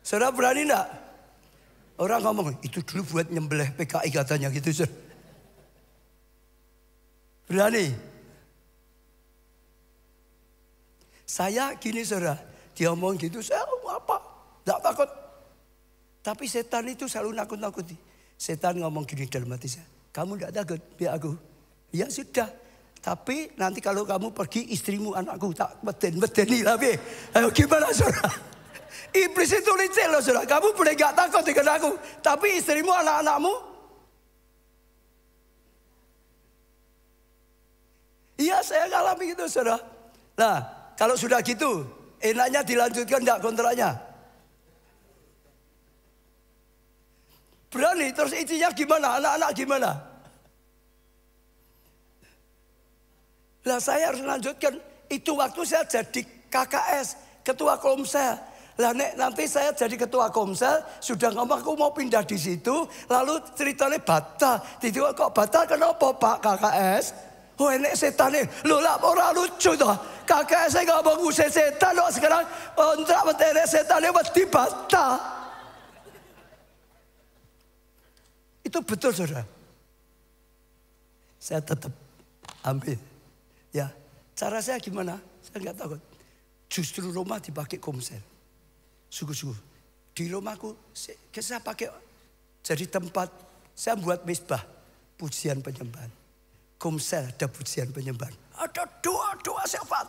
A: Saudara berani enggak? Orang ngomong itu dulu buat nyembelih PKI katanya gitu saudara. Berani? Saya gini saudara, dia ngomong gitu, saya apa? Tidak takut. Tapi setan itu selalu nakut-nakuti. Setan ngomong gini dalam hati saya, kamu tidak takut biar aku? Ya sudah, tapi nanti kalau kamu pergi istrimu, anakku tak bedeni lah. Ayo gimana saudara? Iblis itu licik loh saudara, kamu boleh gak takut dengan aku, tapi istrimu, anak-anakmu? Iya saya ngalami gitu saudara. Nah kalau sudah gitu enaknya dilanjutkan enggak kontraknya? Berani terus istrinya gimana? Anak-anak gimana? Lah saya harus lanjutkan. Itu waktu saya jadi KKS, ketua Komsel. Lah nanti saya jadi ketua Komsel, sudah ngomong aku mau pindah di situ, lalu ceritanya batal. Tiba-tiba kok batal kenapa Pak KKS? Oh enek setan nih, lu lah orang lucu toh. Kakek saya gak mau ngusir setan loh sekarang. Kontrak enek setan nih mesti batal. Itu betul saudara. Saya tetap ambil. Ya, cara saya gimana? Saya nggak takut. Justru rumah dipakai Komsel. Sungguh-sungguh. Di rumahku saya pakai jadi tempat saya buat misbah pujian penyembahan. Komsel ada pujian penyembahan. Ada doa-doa syafaat.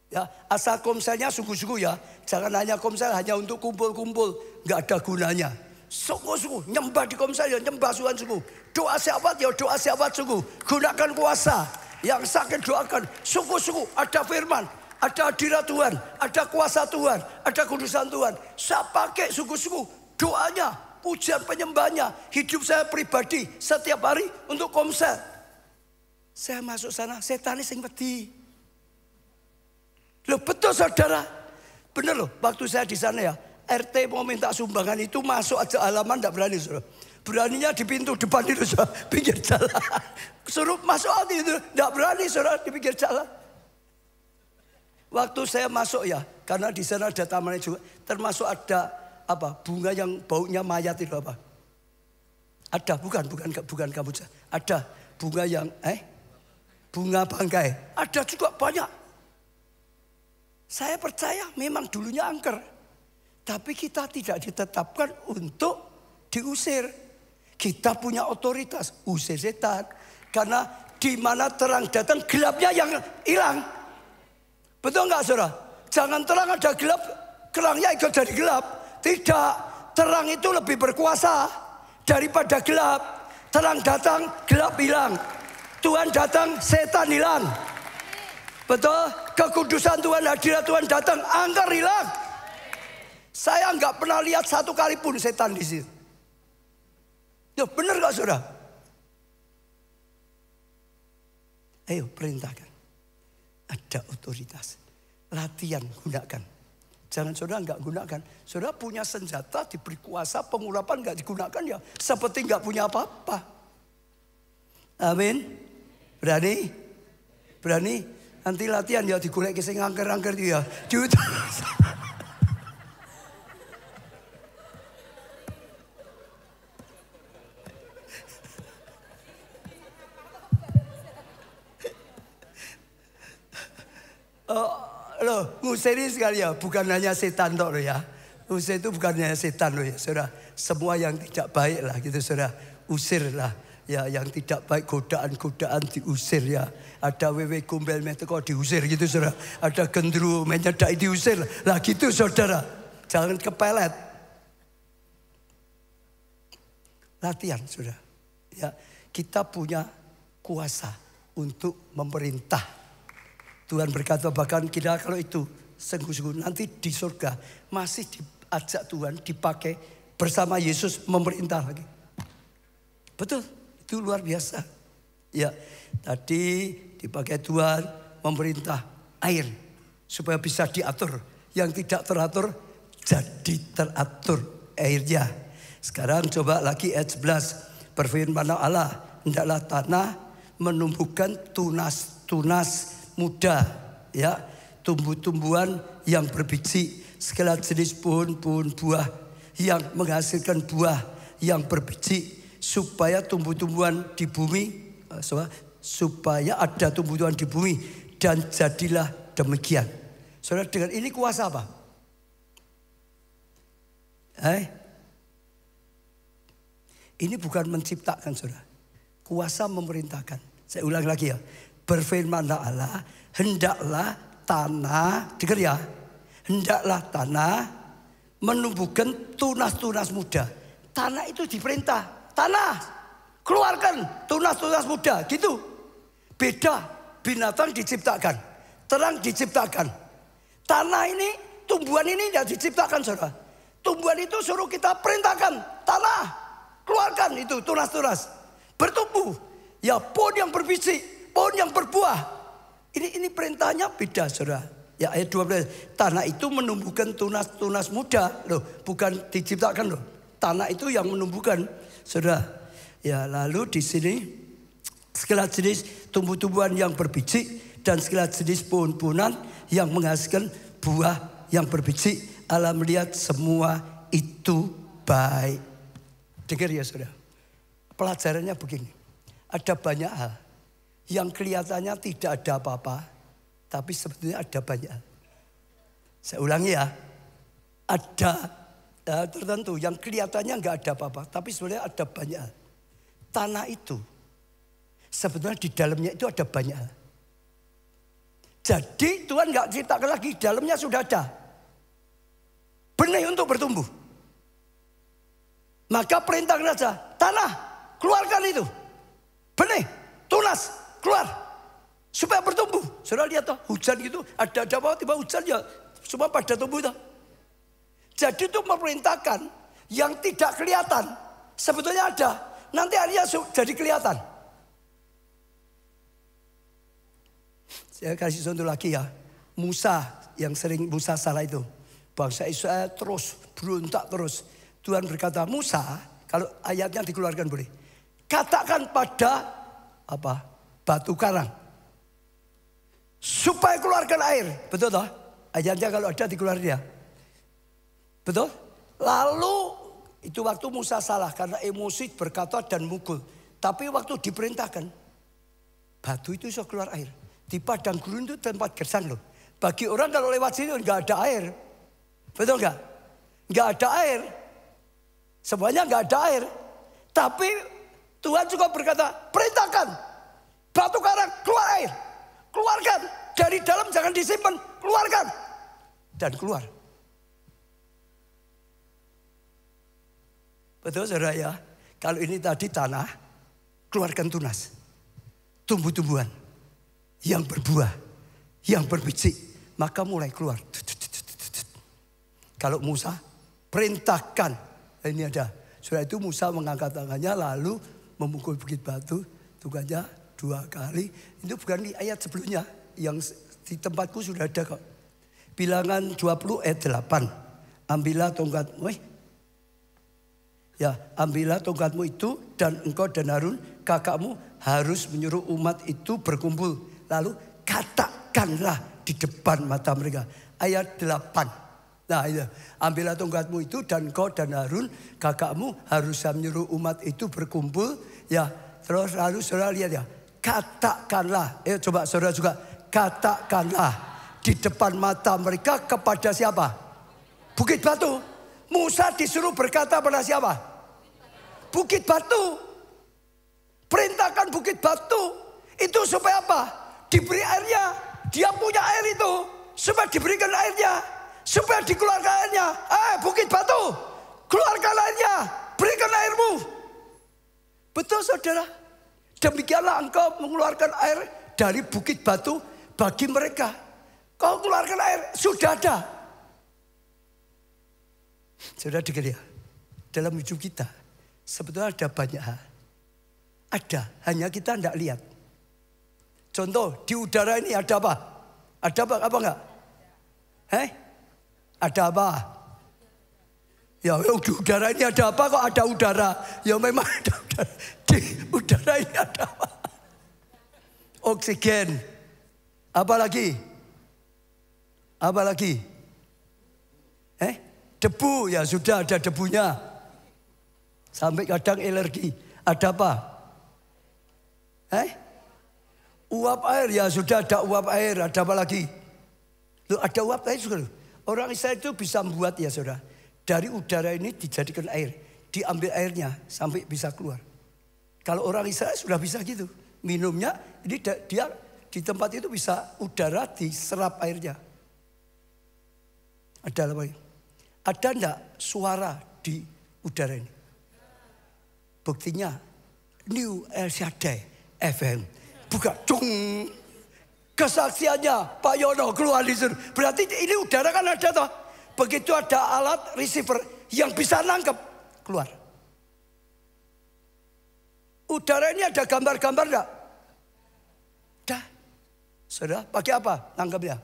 A: Ya, asal komselnya sungguh-sungguh ya. Jangan hanya komsel hanya untuk kumpul-kumpul. Nggak ada gunanya. Sungguh-sungguh nyembah di komsel ya nyembah Tuhan sungguh. Doa syafaat ya doa syafaat sungguh. Gunakan kuasa. Yang sakit doakan. Sungguh-sungguh ada firman. Ada hadirat Tuhan. Ada kuasa Tuhan. Ada kudusan Tuhan. Saya pakai sungguh-sungguh doanya. Pujian penyembahnya. Hidup saya pribadi setiap hari untuk komsel. Saya masuk sana, setan sing wedi. Loh betul saudara. Bener loh, waktu saya di sana ya, RT mau minta sumbangan itu masuk aja halaman tidak berani, saudara. Beraninya di pintu depan itu, saudara, pinggir jalan. Suruh masuk hati itu, tidak berani, saudara, di pinggir jalan. Waktu saya masuk ya, karena di sana ada tamannya juga, termasuk ada apa bunga yang baunya mayat itu apa? Ada, bukan kambuja. Ada bunga yang bunga bangkai. Ada juga banyak. Saya percaya memang dulunya angker. Tapi kita tidak ditetapkan untuk diusir. Kita punya otoritas, usir setan. Karena di mana terang datang, gelapnya yang hilang. Betul nggak, saudara? Jangan terang ada gelap, terangnya ikut jadi gelap. Tidak, terang itu lebih berkuasa daripada gelap. Terang datang, gelap hilang. Tuhan datang, setan hilang. Betul? Kekudusan Tuhan, hadirat Tuhan datang, angker hilang. Saya nggak pernah lihat satu kali pun setan di situ. Ya benar nggak, saudara? Ayo perintahkan. Ada otoritas. Latihan, gunakan. Jangan saudara nggak gunakan. Saudara punya senjata, diberi kuasa, pengurapan nggak digunakan ya seperti nggak punya apa-apa. Amin. Berani? Berani? Nanti latihan ya digolek sing angker-angker itu ya. Loh, ngusir ini sekali ya, bukan hanya setan toh loh ya. Usir itu bukan hanya setan loh ya, saudara. Semua yang tidak baik lah gitu, saudara. Usir lah. Ya, yang tidak baik, godaan-godaan diusir ya. Ada wewe gombel meteko diusir gitu, saudara. Ada gendru menyedai diusir lah gitu, saudara. Jangan kepelet. Latihan, saudara. Ya, kita punya kuasa untuk memerintah. Tuhan berkata bahkan kita kalau itu sungguh-sungguh nanti di surga masih diajak Tuhan dipakai bersama Yesus memerintah lagi. Betul, itu luar biasa. Ya, tadi dipakai Tuhan memerintah air supaya bisa diatur. Yang tidak teratur jadi teratur airnya. Sekarang coba lagi ayat 11. Berfirman Allah, hendaklah tanah menumbuhkan tunas-tunas muda, ya, tumbuh-tumbuhan yang berbiji, segala jenis pohon-pohon buah yang menghasilkan buah yang berbiji, supaya tumbuh-tumbuhan di bumi, supaya ada tumbuh-tumbuhan di bumi, dan jadilah demikian. Saudara, dengan ini kuasa apa? Ini bukan menciptakan, saudara. Kuasa memerintahkan. Saya ulang lagi ya. Berfirmanlah Allah, hendaklah tanah, dengar ya, hendaklah tanah menumbuhkan tunas-tunas muda. Tanah itu diperintah, tanah keluarkan tunas-tunas muda, gitu. Beda, binatang diciptakan, terang diciptakan. Tanah ini, tumbuhan ini tidak diciptakan, saudara. Tumbuhan itu suruh kita perintahkan, tanah keluarkan itu tunas-tunas, bertumbuh. Ya, pohon yang berbiji, pohon yang berbuah. Ini perintahnya beda, saudara. Ya, ayat 12. Tanah itu menumbuhkan tunas-tunas muda. Loh, bukan diciptakan loh. Tanah itu yang menumbuhkan, saudara. Ya, lalu di sini segala jenis tumbuh-tumbuhan yang berbiji dan segala jenis pohon-pohonan yang menghasilkan buah yang berbiji. Allah melihat semua itu baik. Dengar ya, saudara. Pelajarannya begini. Ada banyak hal yang kelihatannya tidak ada apa-apa, tapi sebetulnya ada banyak. Saya ulangi ya, ada tertentu yang kelihatannya nggak ada apa-apa, tapi sebenarnya ada banyak. Tanah itu sebetulnya di dalamnya itu ada banyak. Jadi Tuhan nggak ceritakan lagi, dalamnya sudah ada benih untuk bertumbuh. Maka perintahkan saja, tanah keluarkan itu benih, tunas. Keluar supaya bertumbuh. Saudara lihat toh, hujan gitu, ada apa tiba hujan ya semua pada tumbuh toh. Jadi itu memerintahkan yang tidak kelihatan sebetulnya ada, nanti akhirnya jadi kelihatan. Saya kasih contoh lagi ya, Musa yang sering Musa salah itu. Bangsa Israel terus berontak terus. Tuhan berkata, Musa, kalau ayatnya dikeluarkan boleh. Katakan pada batu karang. Supaya keluarkan air. Betul toh? Ayatnya kalau ada dikeluarkan ya. Betul? Lalu itu waktu Musa salah karena emosi berkata dan mukul. Tapi waktu diperintahkan, batu itu bisa keluar air. Di padang gurun itu tempat gersang loh. Bagi orang kalau lewat sini nggak ada air. Betul nggak? Nggak ada air. Semuanya nggak ada air. Tapi Tuhan juga berkata, perintahkan batu karang keluar air. Keluarkan. Dari dalam jangan disimpan. Keluarkan. Dan keluar. Betul saudara ya. Kalau ini tadi tanah, keluarkan tunas. Tumbuh-tumbuhan. Yang berbuah. Yang berbiji. Maka mulai keluar. Kalau Musa perintahkan. Ini ada. Setelah itu Musa mengangkat tangannya lalu memukul bukit batu. Tugasnya 2 kali. Itu bukan di ayat sebelumnya. Yang di tempatku sudah ada kok. Bilangan 20 ayat 8. Ambillah tongkatmu. Ya, ambillah tongkatmu itu dan engkau dan Harun kakakmu harus menyuruh umat itu berkumpul. Lalu katakanlah di depan mata mereka. Ayat 8. Nah, iya. Ambillah tongkatmu itu dan engkau dan Harun kakakmu harus menyuruh umat itu berkumpul. Ya, terus lalu saudara lihat ya. Katakanlah, coba saudara juga. Katakanlah di depan mata mereka kepada siapa? Bukit batu. Musa disuruh berkata pada siapa? Bukit batu. Perintahkan bukit batu. Itu supaya apa? Diberi airnya. Dia punya air itu. Supaya diberikan airnya. Supaya dikeluarkan airnya. Bukit batu. Keluarkan airnya. Berikan airmu. Betul saudara. Demikianlah engkau mengeluarkan air dari bukit batu bagi mereka. Kau keluarkan air. Sudah ada. Saudara dengar ya, dalam hidup kita sebetulnya ada banyak hal. Ada, hanya kita tidak lihat. Contoh, di udara ini ada apa? Ada apa enggak? Ada apa? Ya di udara ini ada apa kok ada udara? Ya memang ada udara. Di udara ini ada apa? Oksigen. Apa lagi? Apa lagi? Debu, ya sudah ada debunya. Sampai kadang alergi. Ada apa? Uap air, ya sudah ada uap air. Ada apa lagi? Loh, ada uap air juga. Orang Israel itu bisa membuat ya saudara. Dari udara ini dijadikan air. Diambil airnya sampai bisa keluar. Kalau orang Israel sudah bisa gitu. Minumnya, ini dia di tempat itu bisa udara diserap airnya. Ada apa lagi? Ada enggak suara di udara ini? Buktinya New El Shaddai FM. Buka cung. Kesaksiannya Pak Yono keluar di sini. Berarti ini udara kan ada toh. Begitu ada alat receiver yang bisa nangkep keluar. Udara ini ada gambar-gambar enggak? Ada. Saudara, pakai apa nangkepnya?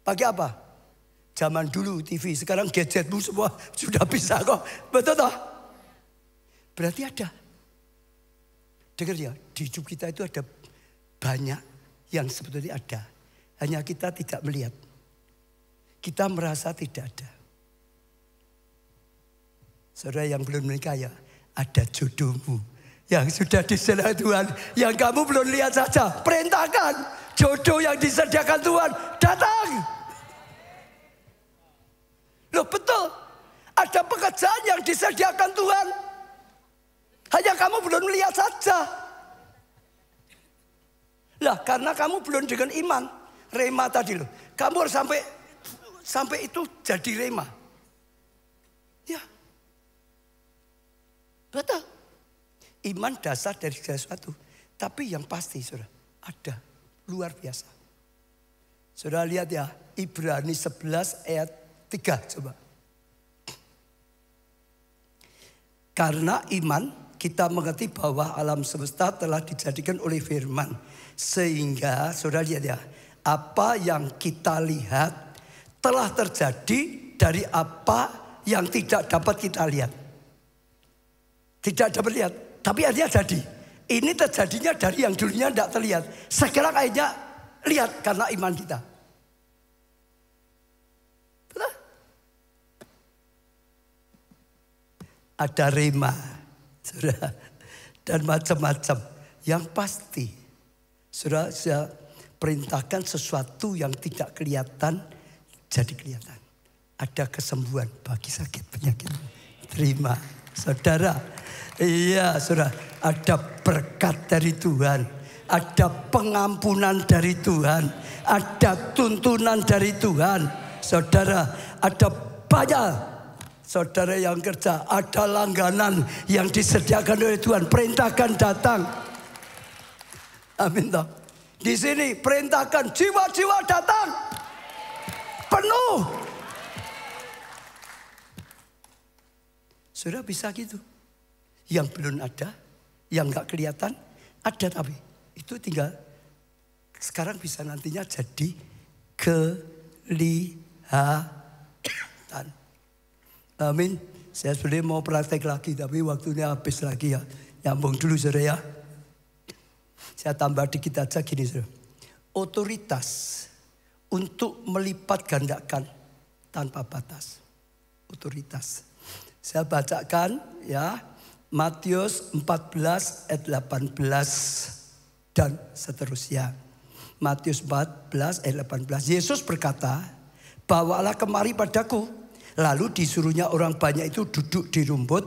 A: Pakai apa? Zaman dulu TV, sekarang gadgetmu semua sudah bisa kok. Betul toh? Berarti ada. Dengar ya, di hidup kita itu ada banyak yang sebetulnya ada. Hanya kita tidak melihat. Kita merasa tidak ada. Saudara yang belum menikah ya, ada jodohmu. Yang sudah disediakan Tuhan. Yang kamu belum lihat saja. Perintahkan jodoh yang disediakan Tuhan. Datang. Loh betul, ada pekerjaan yang disediakan Tuhan. Hanya kamu belum lihat saja. Lah karena kamu belum dengan iman. Rema tadi loh. Kamu harus sampai itu jadi rema. Ya. Betul. Iman dasar dari segala sesuatu. Tapi yang pasti saudara, ada. Luar biasa. Saudara lihat ya, Ibrani 11 ayat 3 coba. Karena iman kita mengerti bahwa alam semesta telah dijadikan oleh firman. Sehingga saudara lihat ya. Apa yang kita lihat telah terjadi dari apa yang tidak dapat kita lihat. Tidak dapat lihat, tapi akhirnya jadi. Ini terjadinya dari yang dulunya tidak terlihat. Sekarang akhirnya lihat karena iman kita. Betul? Ada rema, saudara, dan macam-macam. Yang pasti, saudara, saya perintahkan sesuatu yang tidak kelihatan jadi kelihatan. Ada kesembuhan bagi sakit penyakit. Terima, saudara. Iya, saudara. Ada berkat dari Tuhan. Ada pengampunan dari Tuhan. Ada tuntunan dari Tuhan. Saudara, ada banyak. Saudara yang kerja, ada langganan yang disediakan oleh Tuhan. Perintahkan datang. Amin. Di sini perintahkan jiwa-jiwa datang. Penuh. Sudah bisa gitu. Yang belum ada, yang gak kelihatan, ada tapi. Itu tinggal sekarang bisa nantinya jadi kelihatan. Amin. Saya sebenarnya mau praktek lagi tapi waktunya habis lagi ya. Nyambung dulu saudara ya. Saya tambah dikit aja gini saudara. Otoritas untuk melipat gandakan tanpa batas. Otoritas. Saya bacakan ya. Matius 14 ayat 18 dan seterusnya. Matius 14 ayat 18. Yesus berkata, bawalah kemari padaku. Lalu disuruhnya orang banyak itu duduk di rumput.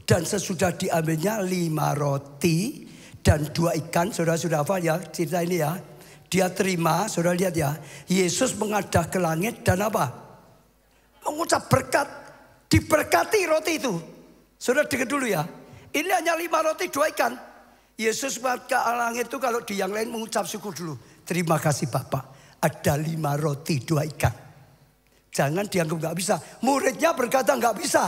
A: Dan sesudah diambilnya 5 roti dan 2 ikan. Saudara-saudara apa ya cerita ini ya. Dia terima, saudara lihat ya. Yesus mengadah ke langit dan apa? Mengucap berkat. Diberkati roti itu. Saudara dengar dulu ya. Ini hanya 5 roti 2 ikan. Yesus ke langit itu kalau di yang lain mengucap syukur dulu. Terima kasih Bapak. Ada 5 roti 2 ikan. Jangan dianggap gak bisa. Muridnya berkata gak bisa.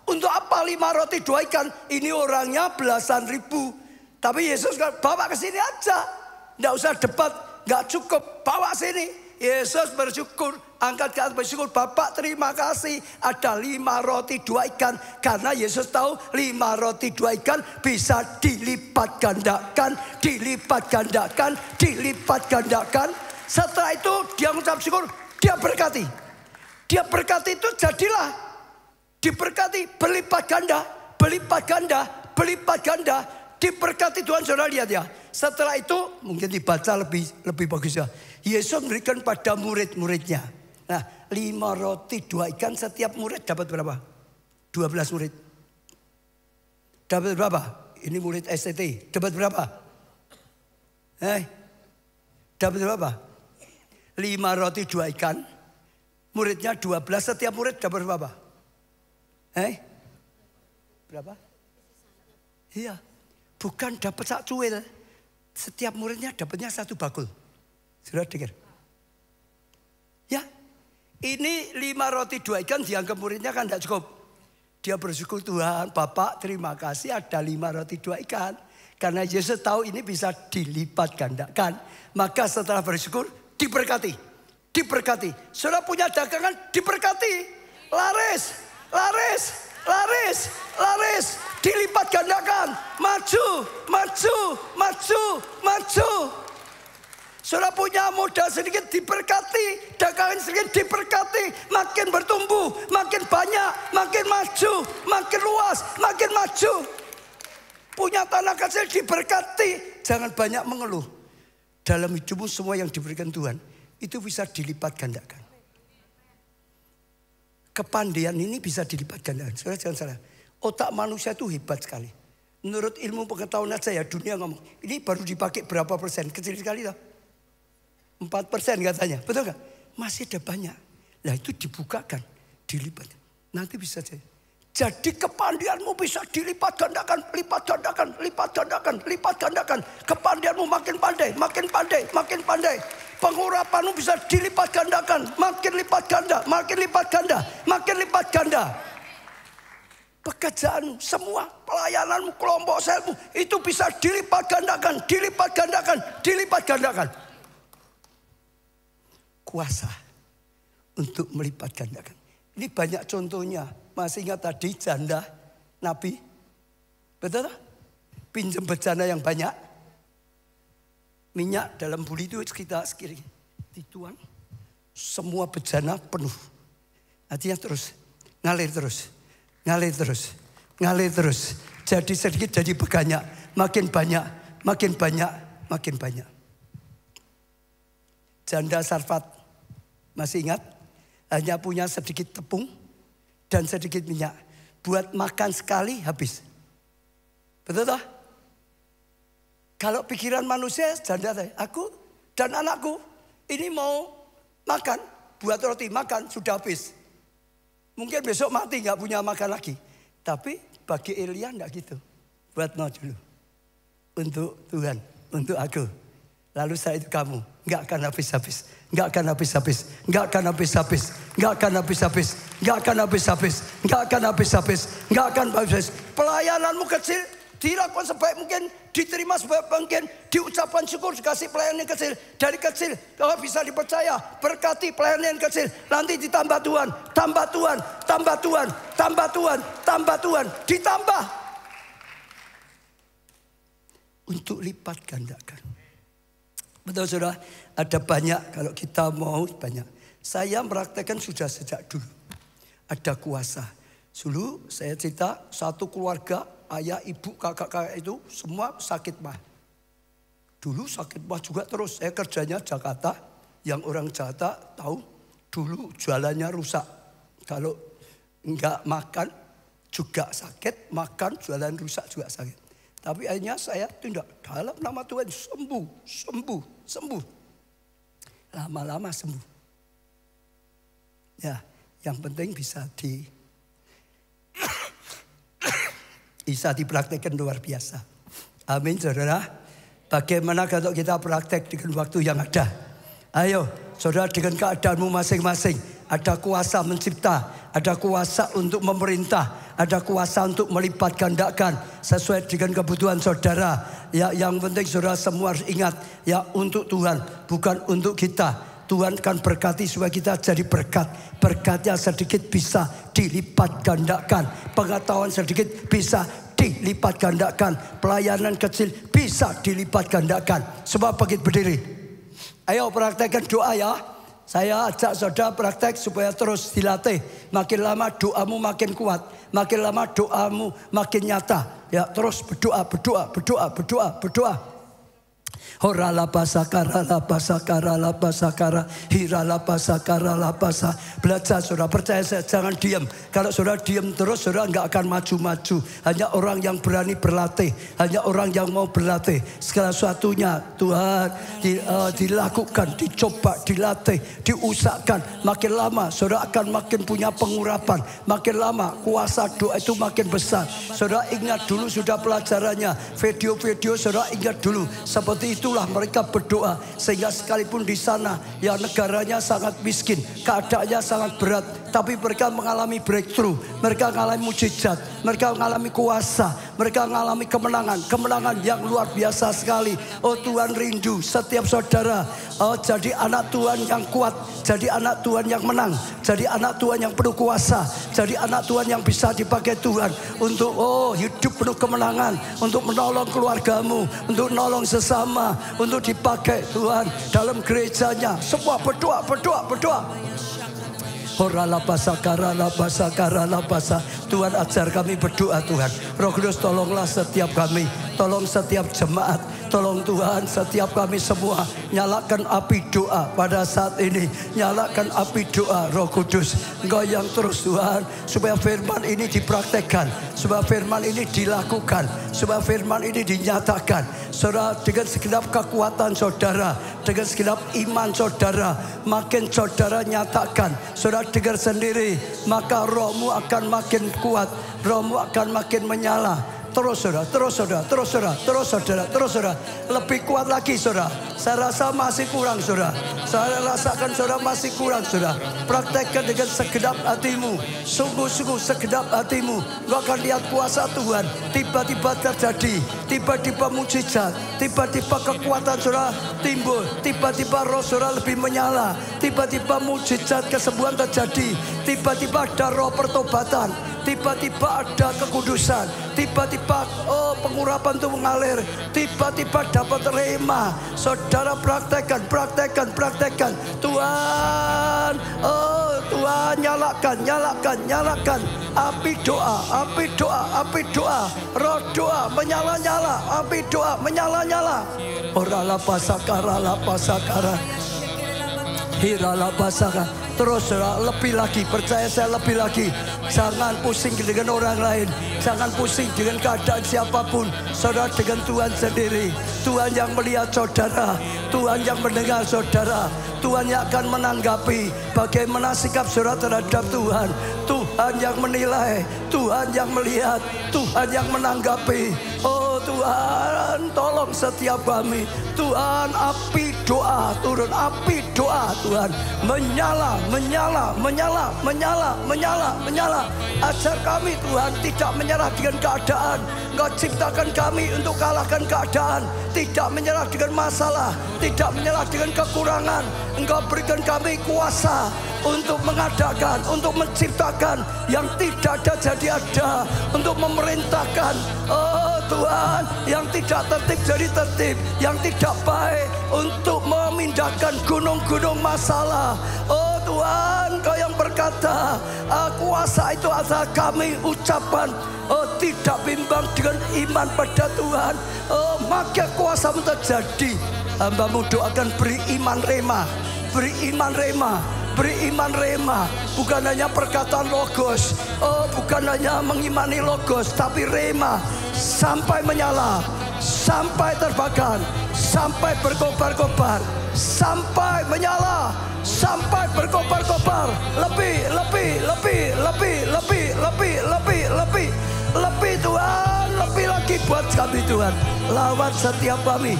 A: Untuk apa 5 roti 2 ikan? Ini orangnya belasan ribu. Tapi Yesus bawa ke sini aja. Gak usah debat. Gak cukup. Bawa sini. Yesus bersyukur. Angkat ke atas bersyukur. Bapak terima kasih. Ada 5 roti 2 ikan. Karena Yesus tahu 5 roti 2 ikan bisa dilipat gandakan. Dilipat gandakan. Dilipat gandakan. Setelah itu dia mengucap syukur. Dia berkati. Dia berkati itu jadilah. Diberkati berlipat ganda. Berlipat ganda. Berlipat ganda. Diberkati Tuhan. Saudara lihat ya. Setelah itu mungkin dibaca lebih bagus ya. Yesus memberikan pada murid-muridnya. Nah 5 roti 2 ikan setiap murid dapat berapa? 12 murid. Dapat berapa? Ini murid STT. Dapat berapa? Dapat berapa? 5 roti 2 ikan. Muridnya 12. Setiap murid dapat berapa? Berapa? Iya. Bukan dapat sak cuil. Setiap muridnya dapatnya 1 bakul. Sudah dengar? Ya. Ini 5 roti 2 ikan dianggap muridnya kan tidak cukup. Dia bersyukur Tuhan, Bapak terima kasih ada 5 roti 2 ikan. Karena Yesus tahu ini bisa dilipat gandakan. Maka setelah bersyukur diberkati. Diberkati. Saudara punya dagangan diberkati. Laris. Laris. Laris. Laris. Dilipat gandakan. Maju. Maju. Maju. Maju. Saudara punya modal sedikit diberkati, dagangan sedikit diberkati, makin bertumbuh, makin banyak, makin maju, makin luas, makin maju. Punya tanah kecil diberkati, jangan banyak mengeluh. Dalam hidupmu semua yang diberikan Tuhan, itu bisa dilipat gandakan. Kepandaian ini bisa dilipat gandakan. Saudara jangan salah, otak manusia itu hebat sekali. Menurut ilmu pengetahuan aja ya dunia ngomong, ini baru dipakai berapa persen, kecil sekali loh. 4% katanya, betul gak? Masih ada banyak. Nah itu dibukakan, dilipat. Nanti bisa jadi. Jadi kepandaianmu bisa dilipat gandakan, lipat gandakan, lipat gandakan, lipat gandakan. Kepandaianmu makin pandai, makin pandai, makin pandai. Pengurapanmu bisa dilipat gandakan, makin lipat ganda, makin lipat ganda, makin lipat ganda. Pekerjaanmu, semua pelayananmu, kelompok selmu itu bisa dilipat gandakan, dilipat gandakan, dilipat gandakan. Kuasa untuk melipat gandakan. Ini banyak contohnya. Masih ingat tadi janda Nabi? Betul? Pinjam bejana yang banyak. Minyak dalam buli itu kita sekiri dituang. Semua bejana penuh. Artinya terus, ngalir terus, ngalir terus, ngalir terus. Jadi sedikit jadi banyak, makin banyak, makin banyak, makin banyak. Janda Sarfat, masih ingat? Hanya punya sedikit tepung dan sedikit minyak. Buat makan sekali habis. Betul tak? Kalau pikiran manusia, janda saya, aku dan anakku ini mau makan, buat roti makan sudah habis. Mungkin besok mati gak punya makan lagi. Tapi bagi Elia enggak gitu. Buat no dulu. Untuk Tuhan, untuk aku. Lalu saya itu kamu. Enggak akan habis-habis. Enggak akan habis-habis. Enggak akan habis-habis. Enggak akan habis-habis. Enggak akan habis-habis. Enggak akan habis-habis. Enggak akan habis-habis. Pelayananmu kecil. Dilakukan sebaik mungkin, diterima sebaik mungkin, diucapkan syukur, dikasih pelayanan yang kecil. Dari kecil, kalau bisa dipercaya, berkati pelayanan yang kecil. Nanti ditambah Tuhan, tambah Tuhan, tambah Tuhan, tambah Tuhan, tambah Tuhan, ditambah. Untuk lipat gandakan. Betul saudara, ada banyak kalau kita mau banyak. Saya mempraktekkan sudah sejak dulu. Ada kuasa. Dulu saya cerita satu keluarga, ayah, ibu, kakak-kakak itu semua sakit mah. Dulu sakit mah juga terus. Saya kerjanya Jakarta. Yang orang Jakarta tahu dulu jualannya rusak. Kalau enggak makan juga sakit. Makan jualan rusak juga sakit. Tapi akhirnya saya tindak dalam nama Tuhan. Sembuh, sembuh, sembuh. Lama-lama sembuh. Ya, yang penting bisa bisa dipraktekkan luar biasa. Amin saudara. Bagaimana kalau kita praktek dengan waktu yang ada? Ayo saudara, dengan keadaanmu masing-masing. Ada kuasa mencipta. Ada kuasa untuk memerintah. Ada kuasa untuk melipat gandakan. Sesuai dengan kebutuhan saudara. Ya, yang penting saudara semua harus ingat. Ya, untuk Tuhan, bukan untuk kita. Tuhan akan berkati supaya kita jadi berkat. Berkatnya sedikit bisa dilipat gandakan. Pengetahuan sedikit bisa dilipat gandakan. Pelayanan kecil bisa dilipat gandakan. Sebab begitu berdiri. Ayo praktekkan doa ya. Saya ajak saudara praktek supaya terus dilatih. Makin lama doamu makin kuat. Makin lama doamu makin nyata. Ya, terus berdoa, berdoa, berdoa, berdoa, berdoa. Hora lapasakara lapasakara lapasakara hira lapasakara lapasa. Belajar saudara, percaya saya, jangan diam. Kalau saudara diam terus saudara enggak akan maju-maju. Hanya orang yang berani berlatih, hanya orang yang mau berlatih. Segala sesuatunya Tuhan dilakukan, dicoba, dilatih, diusahakan. Makin lama saudara akan makin punya pengurapan. Makin lama kuasa doa itu makin besar. Saudara ingat dulu sudah pelajarannya. Video-video saudara ingat dulu. Seperti itulah mereka berdoa. Sehingga sekalipun di sana ya negaranya sangat miskin, keadaannya sangat berat, tapi mereka mengalami breakthrough. Mereka mengalami mujizat, mereka mengalami kuasa, mereka mengalami kemenangan. Kemenangan yang luar biasa sekali. Oh Tuhan rindu setiap saudara jadi anak Tuhan yang kuat, jadi anak Tuhan yang menang, jadi anak Tuhan yang penuh kuasa, jadi anak Tuhan yang bisa dipakai Tuhan untuk hidup penuh kemenangan, untuk menolong keluargamu, untuk menolong sesama, untuk dipakai Tuhan dalam gerejanya. Semua berdoa, berdoa, berdoa. Tuhan ajar kami berdoa Tuhan. Roh Kudus tolonglah setiap kami. Tolong setiap jemaat. Tolong Tuhan setiap kami semua. Nyalakan api doa pada saat ini. Nyalakan api doa Roh Kudus. Engkau yang terus Tuhan. Supaya firman ini dipraktekkan. Supaya firman ini dilakukan. Supaya firman ini dinyatakan. Saudara, dengan segenap kekuatan saudara. Dengan segenap iman saudara. Makin saudara nyatakan. Saudara dengar sendiri. Maka rohmu akan makin kuat. Rohmu akan makin menyala. Terus saudara. Lebih kuat lagi saudara. Saya rasa masih kurang saudara. Saya rasakan saudara masih kurang saudara. Praktekkan dengan segenap hatimu. Sungguh-sungguh segenap hatimu. Engkau akan lihat kuasa Tuhan. Tiba-tiba terjadi. Tiba-tiba mujizat. Tiba-tiba kekuatan saudara timbul. Tiba-tiba roh saudara lebih menyala. Tiba-tiba mujizat kesembuhan terjadi. Tiba-tiba ada roh pertobatan. Tiba-tiba ada kekudusan. Tiba-tiba pengurapan itu mengalir. Tiba-tiba dapat rema. Saudara praktekkan. Tuhan, Tuhan nyalakan. Api doa. Roh doa menyala-nyala. Api doa menyala-nyala. Orala pasakara. Hirala pasakara. Terus saudara, lebih lagi, percaya saya lebih lagi. Jangan pusing dengan orang lain. Jangan pusing dengan keadaan siapapun. Saudara dengan Tuhan sendiri. Tuhan yang melihat saudara. Tuhan yang mendengar saudara. Tuhan yang akan menanggapi bagaimana sikap saudara terhadap Tuhan. Tuhan yang menilai. Tuhan yang melihat. Tuhan yang menanggapi. Oh Tuhan, tolong setiap kami. Tuhan, api doa turun. Api doa Tuhan. Menyala. Ajar kami Tuhan tidak menyerah dengan keadaan. Engkau ciptakan kami untuk kalahkan keadaan. Tidak menyerah dengan masalah. Tidak menyerah dengan kekurangan. Engkau berikan kami kuasa untuk mengadakan, untuk menciptakan yang tidak ada jadi ada. Untuk memerintahkan, oh Tuhan, yang tidak tertib jadi tertib. Yang tidak baik untuk memindahkan gunung-gunung masalah. Oh Tuhan, Kau yang berkata, kuasa itu adalah kami ucapan. Oh tidak bimbang dengan iman pada Tuhan. Oh maka kuasa-Mu terjadi. Hamba-Mu doakan beri iman rema. Beri iman rema. Bukan hanya perkataan logos. Oh bukan hanya mengimani logos. Tapi rema. Sampai menyala. Sampai terbakar. Sampai berkobar-kobar. Sampai menyala. Sampai berkobar-kobar. Lebih Tuhan. Lebih lagi buat kami Tuhan. Lawat setiap kami.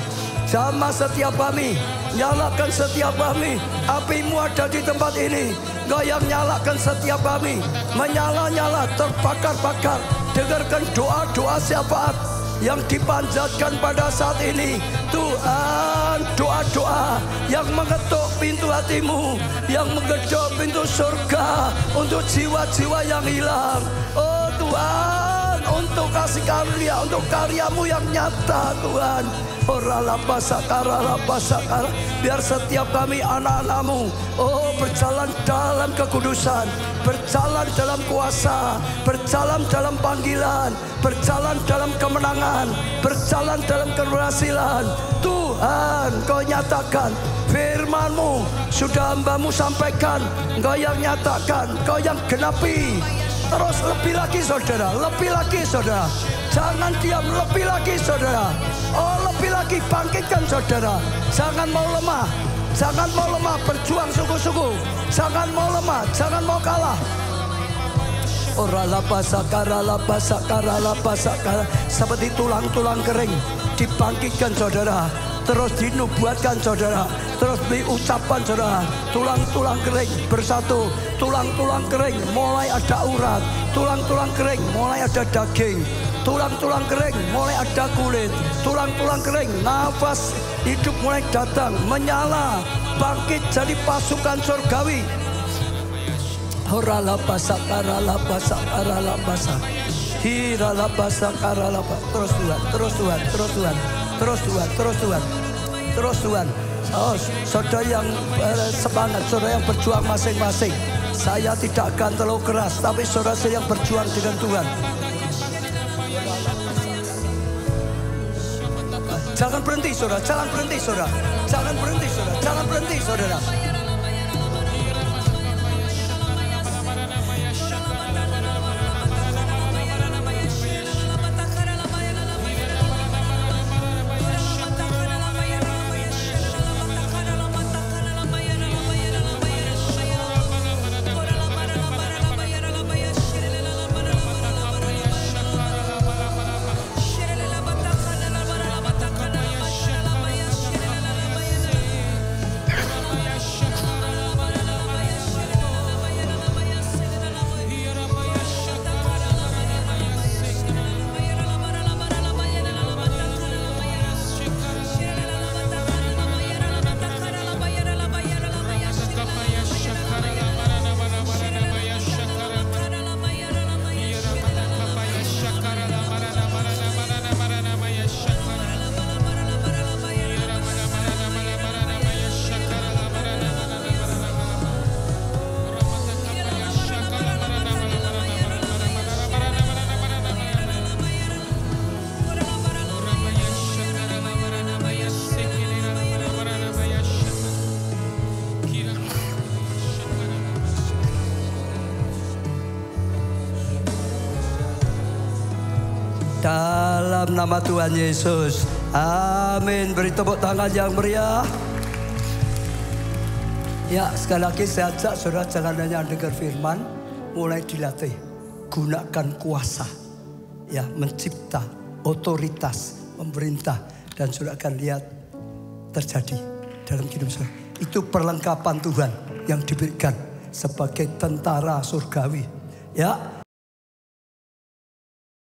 A: Jamah setiap kami. Nyalakan setiap kami. Api-Mu ada di tempat ini. Engkau yang nyalakan setiap kami. Menyala-nyala, terbakar-bakar. Dengarkan doa-doa syafaat yang dipanjatkan pada saat ini. Tuhan, doa-doa yang mengetuk pintu hati-Mu, yang mengetuk pintu surga untuk jiwa-jiwa yang hilang. Oh Tuhan, untuk kasih karunia, untuk karya-Mu yang nyata Tuhan. Biar setiap kami anak-anak-Mu, oh berjalan dalam kekudusan, berjalan dalam kuasa, berjalan dalam panggilan, berjalan dalam kemenangan, berjalan dalam keberhasilan. Tuhan, Kau nyatakan firman-Mu, sudah hamba-Mu sampaikan. Engkau yang nyatakan, Kau yang genapi. Terus lebih lagi saudara. Jangan diam, lebih lagi saudara. Oh lebih lagi, bangkitkan saudara. Jangan mau lemah. Berjuang sungguh-sungguh. Jangan mau lemah, jangan mau kalah. Orala pasakara. Seperti tulang-tulang kering dibangkitkan saudara. Terus dinubuatkan saudara. Terus diucapkan saudara. Tulang-tulang kering bersatu. Tulang-tulang kering mulai ada urat. Tulang-tulang kering mulai ada daging. Tulang-tulang kering mulai ada kulit. Tulang-tulang kering nafas hidup mulai datang. Menyala. Bangkit jadi pasukan surgawi. Horala pasakara. Hirala pasakara. Terus Tuhan. Oh, saudara yang semangat, saudara yang berjuang masing-masing. Saya tidak akan terlalu keras, tapi saudara yang berjuang dengan Tuhan. Jangan berhenti saudara. Dalam nama Tuhan Yesus. Amin. Beri tepuk tangan yang meriah. Ya, sekali lagi saya ajak saudara jangan hanya dengar firman, mulai dilatih. Gunakan kuasa, ya, mencipta, otoritas, memerintah, dan saudara akan lihat terjadi dalam hidup saudara. Itu perlengkapan Tuhan yang diberikan sebagai tentara surgawi. Ya,